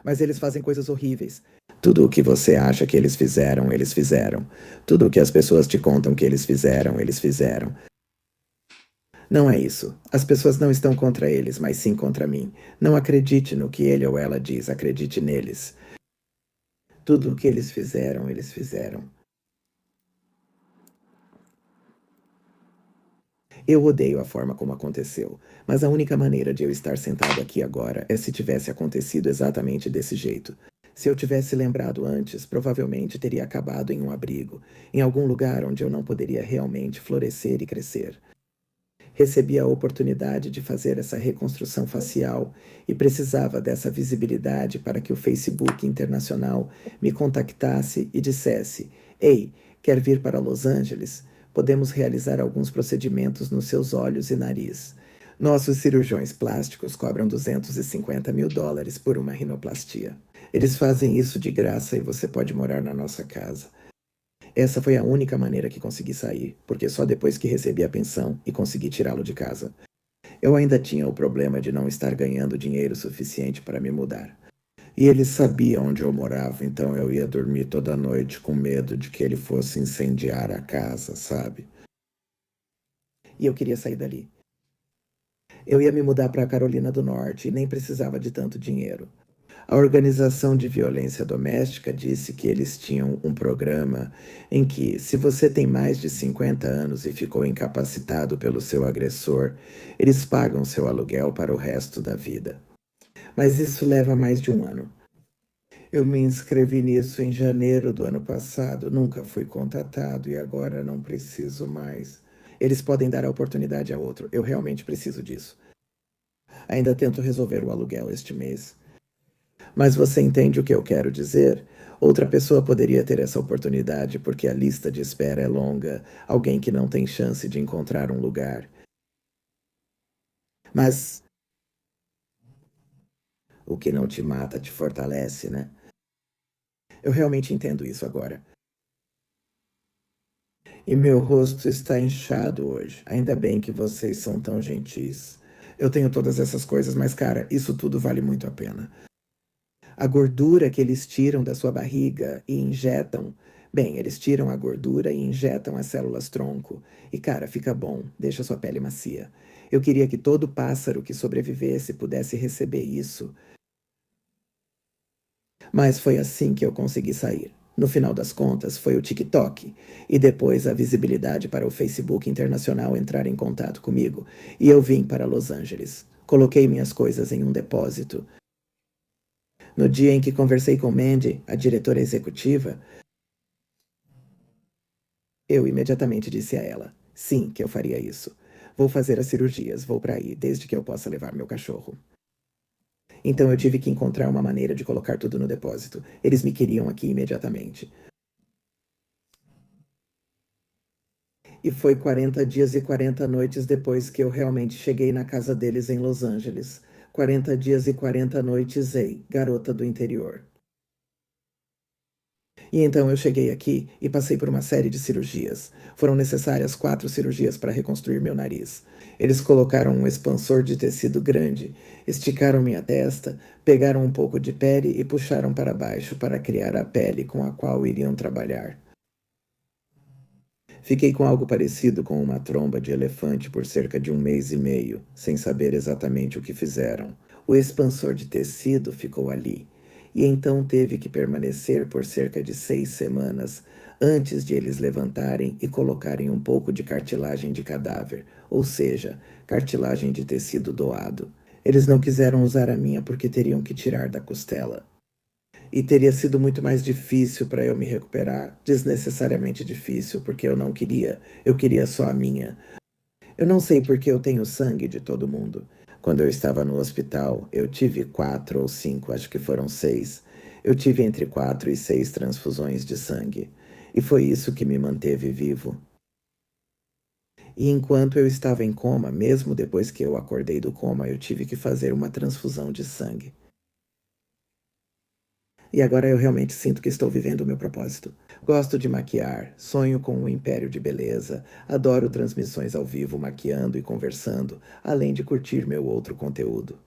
Mas eles fazem coisas horríveis. Tudo o que você acha que eles fizeram, eles fizeram. Tudo o que as pessoas te contam que eles fizeram, eles fizeram. Não é isso. As pessoas não estão contra eles, mas sim contra mim. Não acredite no que ele ou ela diz, acredite neles. Tudo o que eles fizeram, eles fizeram. Eu odeio a forma como aconteceu, mas a única maneira de eu estar sentado aqui agora é se tivesse acontecido exatamente desse jeito. Se eu tivesse lembrado antes, provavelmente teria acabado em um abrigo, em algum lugar onde eu não poderia realmente florescer e crescer. Recebi a oportunidade de fazer essa reconstrução facial e precisava dessa visibilidade para que o Facebook Internacional me contactasse e dissesse: Ei, quer vir para Los Angeles? Podemos realizar alguns procedimentos nos seus olhos e nariz. Nossos cirurgiões plásticos cobram US$ 250.000 por uma rinoplastia. Eles fazem isso de graça e você pode morar na nossa casa. Essa foi a única maneira que consegui sair, porque só depois que recebi a pensão e consegui tirá-lo de casa. Eu ainda tinha o problema de não estar ganhando dinheiro suficiente para me mudar. E ele sabia onde eu morava, então eu ia dormir toda noite com medo de que ele fosse incendiar a casa, sabe? E eu queria sair dali. Eu ia me mudar para a Carolina do Norte e nem precisava de tanto dinheiro. A Organização de Violência Doméstica disse que eles tinham um programa em que, se você tem mais de 50 anos e ficou incapacitado pelo seu agressor, eles pagam seu aluguel para o resto da vida. Mas isso leva mais de um ano. Eu me inscrevi nisso em janeiro do ano passado, nunca fui contatado e agora não preciso mais. Eles podem dar a oportunidade a outro, eu realmente preciso disso. Ainda tento resolver o aluguel este mês. Mas você entende o que eu quero dizer? Outra pessoa poderia ter essa oportunidade porque a lista de espera é longa, alguém que não tem chance de encontrar um lugar. Mas o que não te mata te fortalece, né? Eu realmente entendo isso agora. E meu rosto está inchado hoje. Ainda bem que vocês são tão gentis. Eu tenho todas essas coisas, mas cara, isso tudo vale muito a pena. A gordura que eles tiram da sua barriga e injetam Bem, eles tiram a gordura e injetam as células-tronco. E cara, fica bom, deixa sua pele macia. Eu queria que todo pássaro que sobrevivesse pudesse receber isso. Mas foi assim que eu consegui sair. No final das contas, foi o TikTok e depois a visibilidade para o Facebook Internacional entrar em contato comigo e eu vim para Los Angeles. Coloquei minhas coisas em um depósito. No dia em que conversei com Mandy, a diretora executiva, eu imediatamente disse a ela: sim, que eu faria isso. Vou fazer as cirurgias, vou para aí, desde que eu possa levar meu cachorro. Então eu tive que encontrar uma maneira de colocar tudo no depósito. Eles me queriam aqui imediatamente. E foi 40 dias e 40 noites depois que eu realmente cheguei na casa deles em Los Angeles. 40 dias e 40 noites, ei, garota do interior. E então eu cheguei aqui e passei por uma série de cirurgias. Foram necessárias 4 cirurgias para reconstruir meu nariz. Eles colocaram um expansor de tecido grande, esticaram minha testa, pegaram um pouco de pele e puxaram para baixo para criar a pele com a qual iriam trabalhar. Fiquei com algo parecido com uma tromba de elefante por cerca de 1 mês e meio, sem saber exatamente o que fizeram. O expansor de tecido ficou ali, e então teve que permanecer por cerca de 6 semanas antes de eles levantarem e colocarem um pouco de cartilagem de cadáver, ou seja, cartilagem de tecido doado. Eles não quiseram usar a minha porque teriam que tirar da costela. E teria sido muito mais difícil para eu me recuperar, desnecessariamente difícil, porque eu queria só a minha. Eu não sei porque eu tenho sangue de todo mundo. Quando eu estava no hospital, eu tive 4 ou 5, acho que foram 6. Eu tive entre 4 e 6 transfusões de sangue. E foi isso que me manteve vivo. E enquanto eu estava em coma, mesmo depois que eu acordei do coma, eu tive que fazer uma transfusão de sangue. E agora eu realmente sinto que estou vivendo o meu propósito. Gosto de maquiar, sonho com um império de beleza, adoro transmissões ao vivo maquiando e conversando, além de curtir meu outro conteúdo.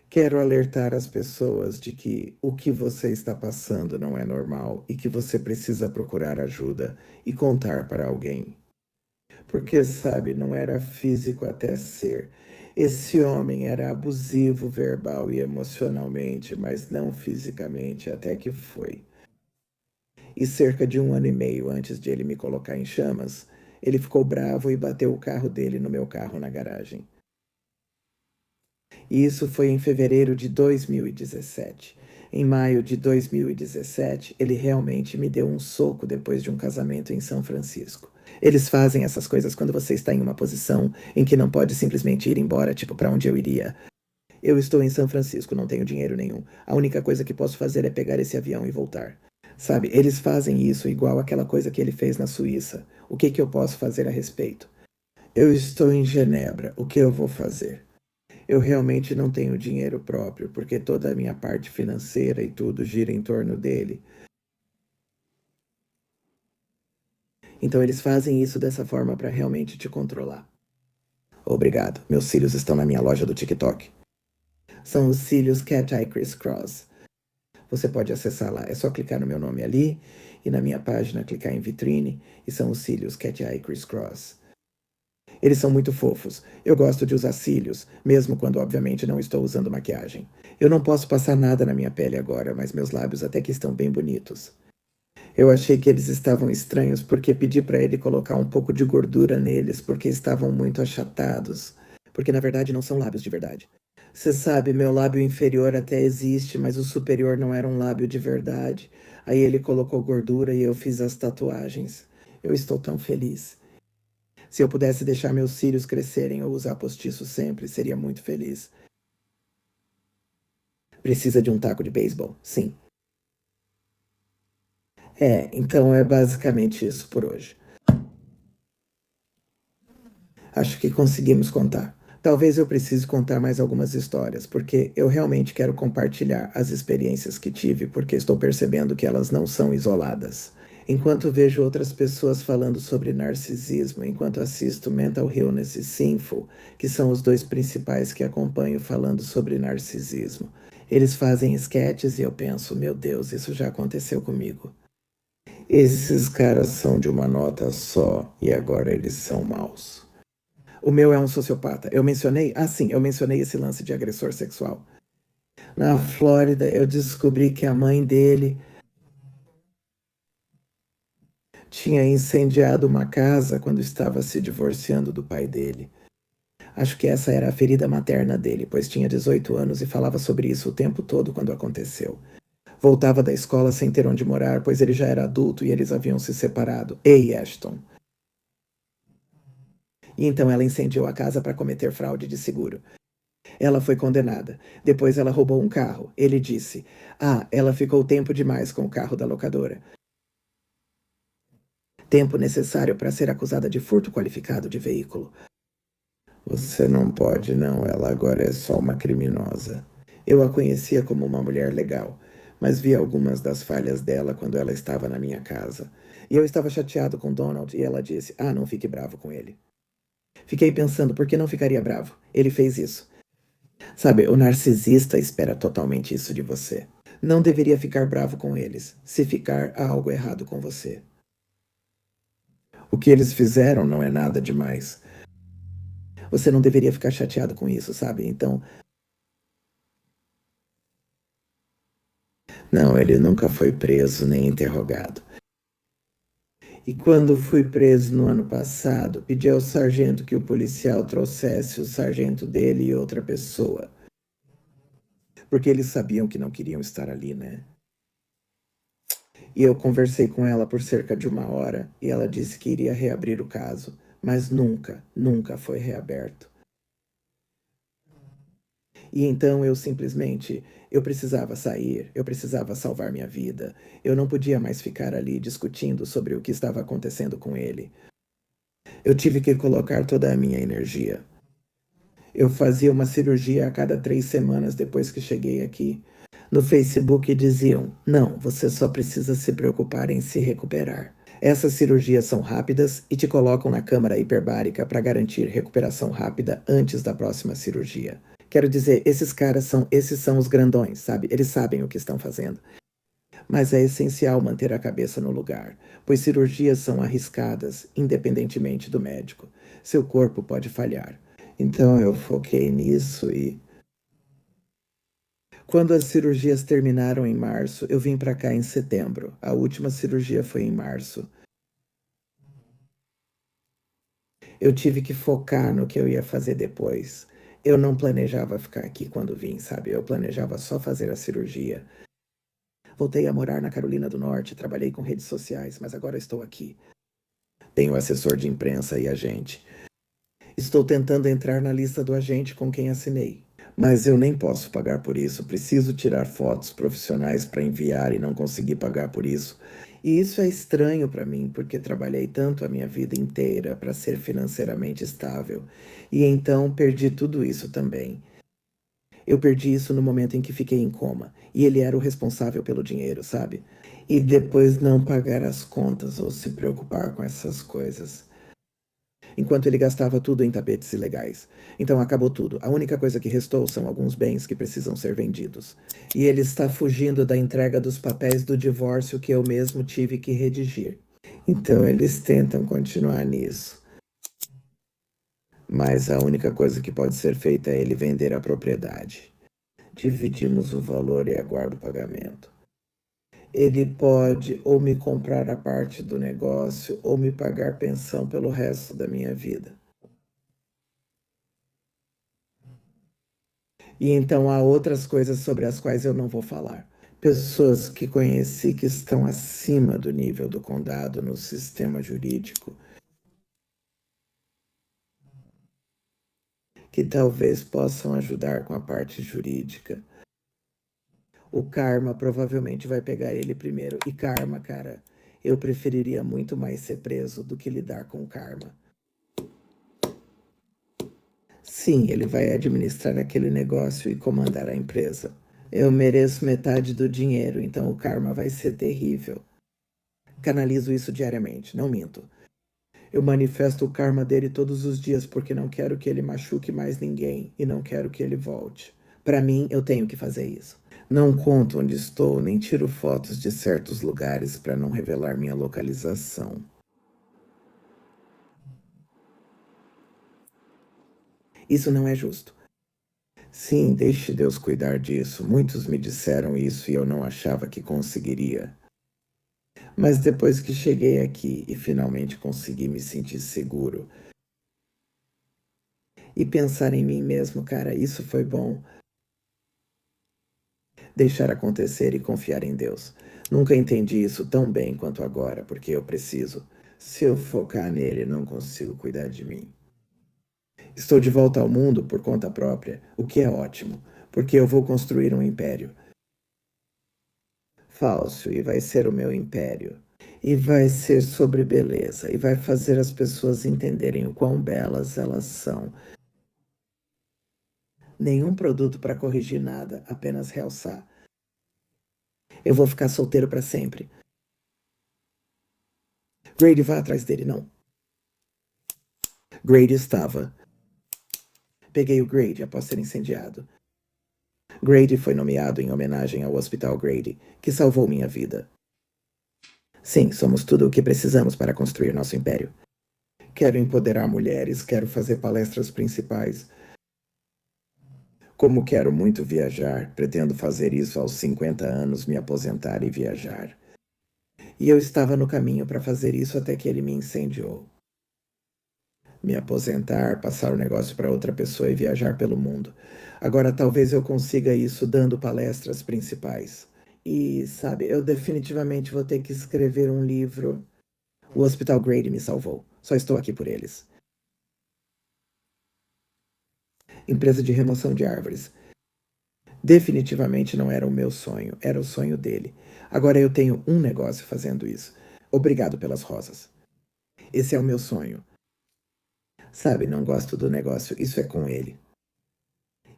Quero alertar as pessoas de que o que você está passando não é normal e que você precisa procurar ajuda e contar para alguém. Porque, sabe, não era físico até ser. Esse homem era abusivo verbal e emocionalmente, mas não fisicamente, até que foi. E cerca de 1 ano e meio antes de ele me colocar em chamas, ele ficou bravo e bateu o carro dele no meu carro na garagem. E isso foi em fevereiro de 2017. Em maio de 2017, ele realmente me deu um soco depois de um casamento em São Francisco. Eles fazem essas coisas quando você está em uma posição em que não pode simplesmente ir embora, tipo, para onde eu iria. Eu estou em São Francisco, não tenho dinheiro nenhum. A única coisa que posso fazer é pegar esse avião e voltar. Sabe, eles fazem isso igual aquela coisa que ele fez na Suíça. O que eu posso fazer a respeito? Eu estou em Genebra, o que eu vou fazer? Eu realmente não tenho dinheiro próprio, porque toda a minha parte financeira e tudo gira em torno dele. Então eles fazem isso dessa forma para realmente te controlar. Obrigado. Meus cílios estão na minha loja do TikTok. São os cílios Cat Eye Criss Cross. Você pode acessar lá. É só clicar no meu nome ali e na minha página clicar em vitrine e são os cílios Cat Eye Criss Cross. Eles são muito fofos. Eu gosto de usar cílios, mesmo quando obviamente não estou usando maquiagem. Eu não posso passar nada na minha pele agora, mas meus lábios até que estão bem bonitos. Eu achei que eles estavam estranhos porque pedi para ele colocar um pouco de gordura neles porque estavam muito achatados. Porque na verdade não são lábios de verdade. Você sabe, meu lábio inferior até existe, mas o superior não era um lábio de verdade. Aí ele colocou gordura e eu fiz as tatuagens. Eu estou tão feliz. Se eu pudesse deixar meus cílios crescerem ou usar postiço sempre, seria muito feliz. Precisa de um taco de beisebol? Sim. Então é basicamente isso por hoje. Acho que conseguimos contar. Talvez eu precise contar mais algumas histórias, porque eu realmente quero compartilhar as experiências que tive, porque estou percebendo que elas não são isoladas. Enquanto vejo outras pessoas falando sobre narcisismo, enquanto assisto Mental Illness e Sinful, que são os dois principais que acompanho falando sobre narcisismo, eles fazem sketches e eu penso, meu Deus, isso já aconteceu comigo. Esses caras são de uma nota só e agora eles são maus. O meu é um sociopata. Eu mencionei? Ah, sim, eu mencionei esse lance de agressor sexual. Na Flórida, eu descobri que a mãe dele tinha incendiado uma casa quando estava se divorciando do pai dele. Acho que essa era a ferida materna dele, pois tinha 18 anos e falava sobre isso o tempo todo quando aconteceu. Voltava da escola sem ter onde morar, pois ele já era adulto e eles haviam se separado. Ei, Ashton. E então ela incendiou a casa para cometer fraude de seguro. Ela foi condenada. Depois ela roubou um carro. Ele disse: Ah, ela ficou tempo demais com o carro da locadora. Tempo necessário para ser acusada de furto qualificado de veículo. Você não pode, não. Ela agora é só uma criminosa. Eu a conhecia como uma mulher legal, mas vi algumas das falhas dela quando ela estava na minha casa. E eu estava chateado com Donald e ela disse: Ah, não fique bravo com ele. Fiquei pensando, por que não ficaria bravo? Ele fez isso. Sabe, o narcisista espera totalmente isso de você. Não deveria ficar bravo com eles. Se ficar, há algo errado com você. O que eles fizeram não é nada demais. Você não deveria ficar chateado com isso, sabe? Então, não, ele nunca foi preso nem interrogado. E quando fui preso no ano passado, pedi ao sargento que o policial trouxesse o sargento dele e outra pessoa. Porque eles sabiam que não queriam estar ali, né? E eu conversei com ela por cerca de 1 hora e ela disse que iria reabrir o caso, mas nunca, nunca foi reaberto. E então eu precisava sair, eu precisava salvar minha vida. Eu não podia mais ficar ali discutindo sobre o que estava acontecendo com ele. Eu tive que colocar toda a minha energia. Eu fazia uma cirurgia a cada 3 semanas depois que cheguei aqui. No Facebook diziam: não, você só precisa se preocupar em se recuperar. Essas cirurgias são rápidas e te colocam na câmara hiperbárica para garantir recuperação rápida antes da próxima cirurgia. Quero dizer, esses são os grandões, sabe? Eles sabem o que estão fazendo. Mas é essencial manter a cabeça no lugar, pois cirurgias são arriscadas, independentemente do médico. Seu corpo pode falhar. Então eu foquei nisso e quando as cirurgias terminaram em março, eu vim para cá em setembro. A última cirurgia foi em março. Eu tive que focar no que eu ia fazer depois. Eu não planejava ficar aqui quando vim, sabe? Eu planejava só fazer a cirurgia. Voltei a morar na Carolina do Norte, trabalhei com redes sociais, mas agora estou aqui. Tenho assessor de imprensa e agente. Estou tentando entrar na lista do agente com quem assinei. Mas eu nem posso pagar por isso. Preciso tirar fotos profissionais para enviar e não consegui pagar por isso. E isso é estranho para mim, porque trabalhei tanto a minha vida inteira para ser financeiramente estável. E então perdi tudo isso também. Eu perdi isso no momento em que fiquei em coma. E ele era o responsável pelo dinheiro, sabe? E depois não pagar as contas ou se preocupar com essas coisas. Enquanto ele gastava tudo em tapetes ilegais. Então acabou tudo. A única coisa que restou são alguns bens que precisam ser vendidos. E ele está fugindo da entrega dos papéis do divórcio que eu mesmo tive que redigir. Então eles tentam continuar nisso. Mas a única coisa que pode ser feita é ele vender a propriedade. Dividimos o valor e aguardo o pagamento. Ele pode ou me comprar a parte do negócio ou me pagar pensão pelo resto da minha vida. E então há outras coisas sobre as quais eu não vou falar. Pessoas que conheci que estão acima do nível do condado no sistema jurídico, que talvez possam ajudar com a parte jurídica. O karma provavelmente vai pegar ele primeiro. E karma, cara, eu preferiria muito mais ser preso do que lidar com o karma. Sim, ele vai administrar aquele negócio e comandar a empresa. Eu mereço metade do dinheiro, então o karma vai ser terrível. Canalizo isso diariamente, não minto. Eu manifesto o karma dele todos os dias porque não quero que ele machuque mais ninguém e não quero que ele volte. Para mim, eu tenho que fazer isso. Não conto onde estou, nem tiro fotos de certos lugares para não revelar minha localização. Isso não é justo. Sim, deixe Deus cuidar disso. Muitos me disseram isso e eu não achava que conseguiria. Mas depois que cheguei aqui e finalmente consegui me sentir seguro e pensar em mim mesmo, cara, isso foi bom. Deixar acontecer e confiar em Deus. Nunca entendi isso tão bem quanto agora, porque eu preciso. Se eu focar nele, não consigo cuidar de mim. Estou de volta ao mundo por conta própria, o que é ótimo, porque eu vou construir um império. Falso, e vai ser o meu império. E vai ser sobre beleza, e vai fazer as pessoas entenderem o quão belas elas são. Nenhum produto para corrigir nada, apenas realçar. Eu vou ficar solteiro para sempre. Grady, vá atrás dele, não. Grady estava. Peguei o Grady após ser incendiado. Grady foi nomeado em homenagem ao Hospital Grady, que salvou minha vida. Sim, somos tudo o que precisamos para construir nosso império. Quero empoderar mulheres, quero fazer palestras principais. Como quero muito viajar, pretendo fazer isso aos 50 anos, me aposentar e viajar. E eu estava no caminho para fazer isso até que ele me incendiou. Me aposentar, passar o negócio para outra pessoa e viajar pelo mundo. Agora talvez eu consiga isso dando palestras principais. E, sabe, eu definitivamente vou ter que escrever um livro. O Hospital Grady me salvou. Só estou aqui por eles. Empresa de remoção de árvores. Definitivamente não era o meu sonho, era o sonho dele. Agora eu tenho um negócio fazendo isso. Obrigado pelas rosas. Esse é o meu sonho. Sabe, não gosto do negócio, isso é com ele.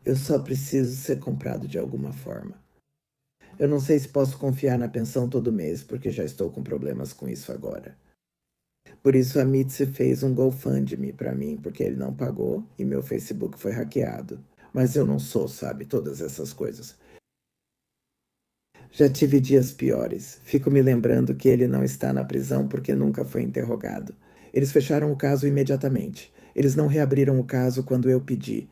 Eu só preciso ser comprado de alguma forma. Eu não sei se posso confiar na pensão todo mês, porque já estou com problemas com isso agora. Por isso a Mitzi fez um GoFundMe para mim, porque ele não pagou e meu Facebook foi hackeado. Mas eu não sou, sabe, todas essas coisas. Já tive dias piores. Fico me lembrando que ele não está na prisão porque nunca foi interrogado. Eles fecharam o caso imediatamente. Eles não reabriram o caso quando eu pedi,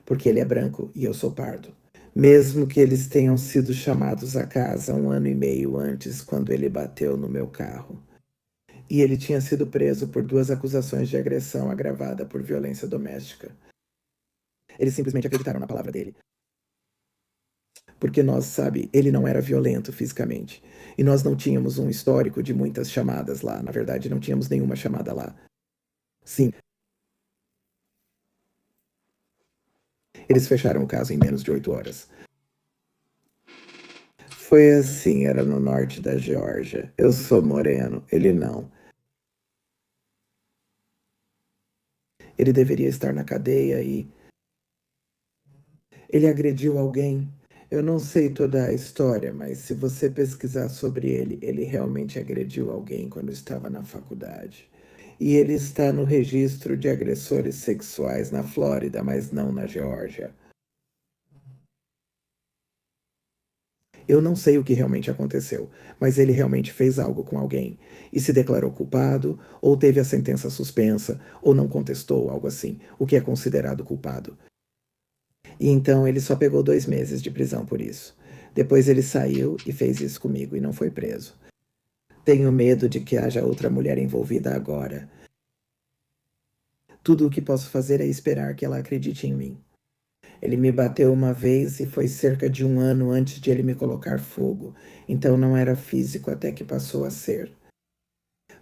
porque ele é branco e eu sou pardo. Mesmo que eles tenham sido chamados a casa 1 ano e meio antes, quando ele bateu no meu carro. E ele tinha sido preso por 2 acusações de agressão agravada por violência doméstica. Eles simplesmente acreditaram na palavra dele. Porque nós, sabe, ele não era violento fisicamente. E nós não tínhamos um histórico de muitas chamadas lá. Na verdade, não tínhamos nenhuma chamada lá. Sim, eles fecharam o caso em menos de 8 horas. Foi assim, era no norte da Geórgia. Eu sou moreno, ele não. Ele deveria estar na cadeia e ele agrediu alguém. Eu não sei toda a história, mas se você pesquisar sobre ele, ele realmente agrediu alguém quando estava na faculdade. E ele está no registro de agressores sexuais na Flórida, mas não na Geórgia. Eu não sei o que realmente aconteceu, mas ele realmente fez algo com alguém e se declarou culpado, ou teve a sentença suspensa, ou não contestou, algo assim, o que é considerado culpado. E então ele só pegou 2 meses de prisão por isso. Depois ele saiu e fez isso comigo e não foi preso. Tenho medo de que haja outra mulher envolvida agora. Tudo o que posso fazer é esperar que ela acredite em mim. Ele me bateu uma vez e foi cerca de 1 ano antes de ele me colocar fogo, então não era físico até que passou a ser.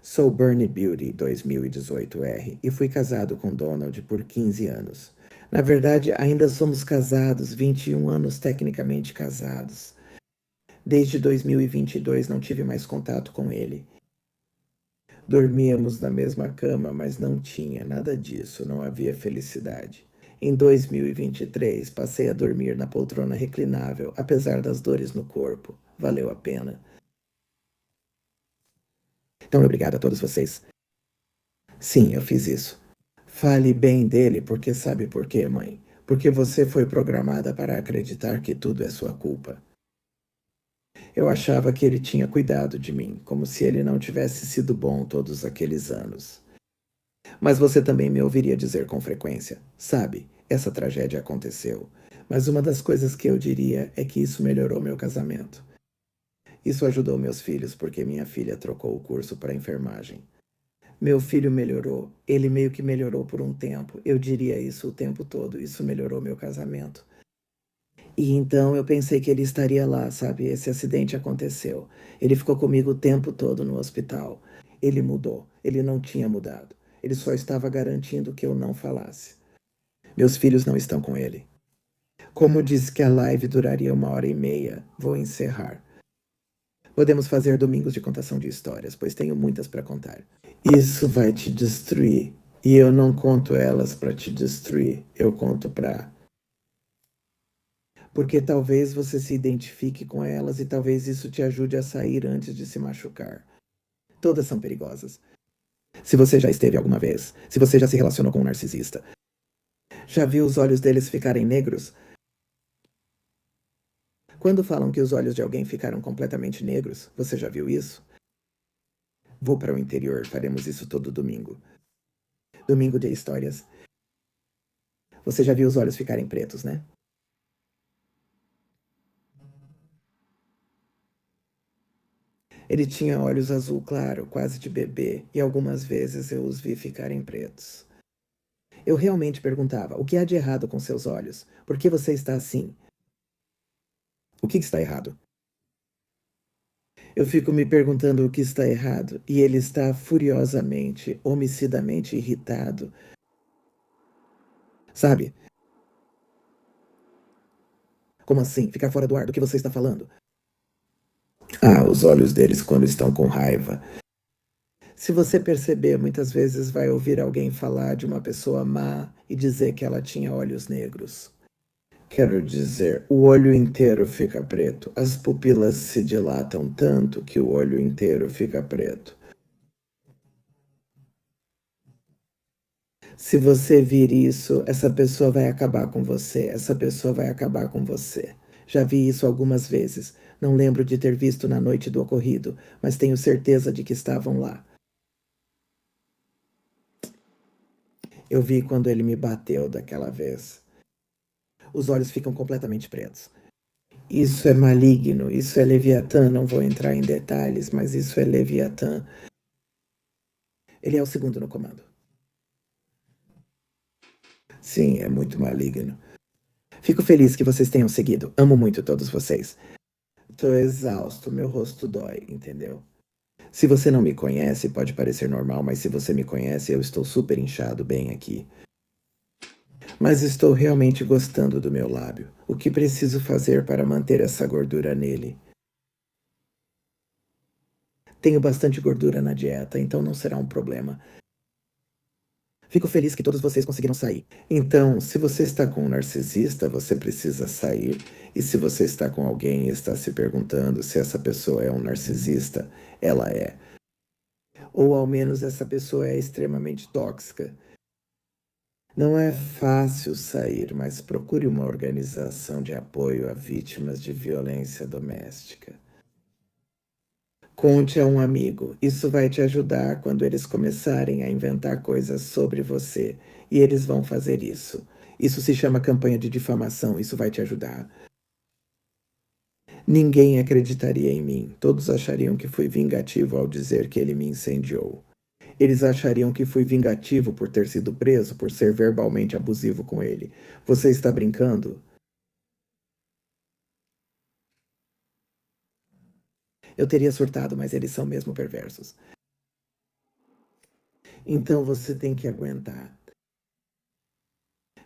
Sou Bernie Beauty 2018R e fui casado com Donald por 15 anos. Na verdade, ainda somos casados, 21 anos tecnicamente casados. Desde 2022 não tive mais contato com ele. Dormíamos na mesma cama, mas não tinha nada disso, não havia felicidade. Em 2023, passei a dormir na poltrona reclinável, apesar das dores no corpo. Valeu a pena. Então, obrigado a todos vocês. Sim, eu fiz isso. Fale bem dele, porque sabe por quê, mãe? Porque você foi programada para acreditar que tudo é sua culpa. Eu achava que ele tinha cuidado de mim, como se ele não tivesse sido bom todos aqueles anos. Mas você também me ouviria dizer com frequência: sabe, essa tragédia aconteceu. Mas uma das coisas que eu diria é que isso melhorou meu casamento. Isso ajudou meus filhos porque minha filha trocou o curso para enfermagem. Meu filho melhorou, ele meio que melhorou por um tempo. Eu diria isso o tempo todo. Isso melhorou meu casamento. E então eu pensei que ele estaria lá, sabe? Esse acidente aconteceu. Ele ficou comigo o tempo todo no hospital. Ele mudou. Ele não tinha mudado. Ele só estava garantindo que eu não falasse. Meus filhos não estão com ele. Como disse que a live duraria 1h30, vou encerrar. Podemos fazer domingos de contação de histórias, pois tenho muitas para contar. Isso vai te destruir. E eu não conto elas para te destruir. Eu conto para. Porque talvez você se identifique com elas e talvez isso te ajude a sair antes de se machucar. Todas são perigosas. Se você já esteve alguma vez, se você já se relacionou com um narcisista, já viu os olhos deles ficarem negros? Quando falam que os olhos de alguém ficaram completamente negros, você já viu isso? Vou para o interior, faremos isso todo domingo. Domingo de histórias. Você já viu os olhos ficarem pretos, né? Ele tinha olhos azul claro, quase de bebê, e algumas vezes eu os vi ficarem pretos. Eu realmente perguntava: o que há de errado com seus olhos? Por que você está assim? O que está errado? Eu fico me perguntando o que está errado, e ele está furiosamente, homicidamente irritado. Sabe? Como assim? Ficar fora do ar? Do que você está falando? Ah, os olhos deles quando estão com raiva. Se você perceber, muitas vezes vai ouvir alguém falar de uma pessoa má e dizer que ela tinha olhos negros. Quero dizer, o olho inteiro fica preto. As pupilas se dilatam tanto que o olho inteiro fica preto. Se você vir isso, essa pessoa vai acabar com você. Essa pessoa vai acabar com você. Já vi isso algumas vezes. Não lembro de ter visto na noite do ocorrido, mas tenho certeza de que estavam lá. Eu vi quando ele me bateu daquela vez. Os olhos ficam completamente pretos. Isso é maligno, isso é Leviatã. Não vou entrar em detalhes, mas isso é Leviatã. Ele é o segundo no comando. Sim, é muito maligno. Fico feliz que vocês tenham seguido. Amo muito todos vocês. Tô exausto, meu rosto dói, entendeu? Se você não me conhece, pode parecer normal, mas se você me conhece, eu estou super inchado bem aqui. Mas estou realmente gostando do meu lábio. O que preciso fazer para manter essa gordura nele? Tenho bastante gordura na dieta, então não será um problema. Fico feliz que todos vocês conseguiram sair. Então, se você está com um narcisista, você precisa sair. E se você está com alguém e está se perguntando se essa pessoa é um narcisista, ela é. Ou ao menos essa pessoa é extremamente tóxica. Não é fácil sair, mas procure uma organização de apoio a vítimas de violência doméstica. Conte a um amigo. Isso vai te ajudar quando eles começarem a inventar coisas sobre você. E eles vão fazer isso. Isso se chama campanha de difamação. Isso vai te ajudar. Ninguém acreditaria em mim. Todos achariam que fui vingativo ao dizer que ele me incendiou. Eles achariam que fui vingativo por ter sido preso, por ser verbalmente abusivo com ele. Você está brincando? Eu teria surtado, mas eles são mesmo perversos. Então você tem que aguentar.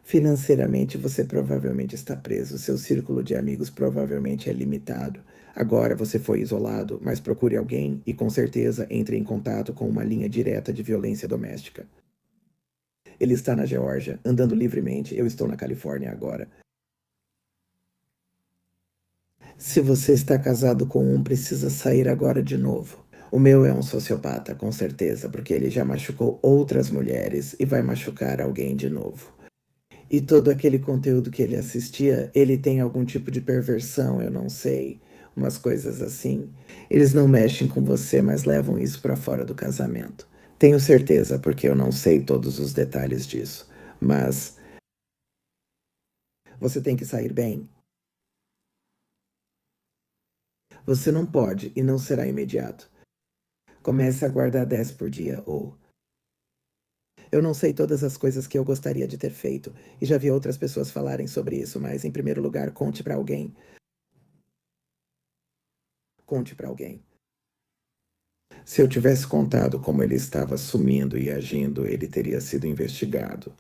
Financeiramente, você provavelmente está preso. Seu círculo de amigos provavelmente é limitado. Agora você foi isolado, mas procure alguém e com certeza entre em contato com uma linha direta de violência doméstica. Ele está na Geórgia, andando livremente. Eu estou na Califórnia agora. Se você está casado com um, precisa sair agora de novo. O meu é um sociopata, com certeza, porque ele já machucou outras mulheres e vai machucar alguém de novo. E todo aquele conteúdo que ele assistia, ele tem algum tipo de perversão, eu não sei, umas coisas assim. Eles não mexem com você, mas levam isso para fora do casamento. Tenho certeza, porque eu não sei todos os detalhes disso. Mas você tem que sair bem. Você não pode e não será imediato. Comece a guardar 10 por dia, ou eu não sei todas as coisas que eu gostaria de ter feito, e já vi outras pessoas falarem sobre isso, mas em primeiro lugar, conte para alguém. Conte para alguém. Se eu tivesse contado como ele estava sumindo e agindo, ele teria sido investigado.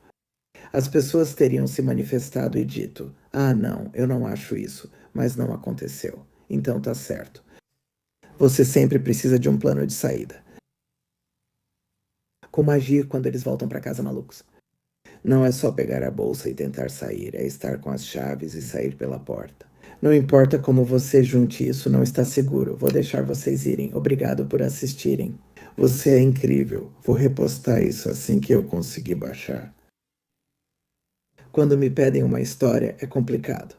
As pessoas teriam se manifestado e dito: "Ah, não, eu não acho isso", mas não aconteceu. Então tá certo. Você sempre precisa de um plano de saída. Como agir quando eles voltam para casa malucos? Não é só pegar a bolsa e tentar sair, é estar com as chaves e sair pela porta. Não importa como você junte isso, não está seguro. Vou deixar vocês irem. Obrigado por assistirem. Você é incrível. Vou repostar isso assim que eu conseguir baixar. Quando me pedem uma história, é complicado.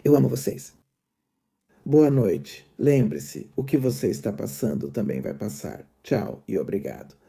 Eu amo vocês. Boa noite. Lembre-se, o que você está passando também vai passar. Tchau e obrigado.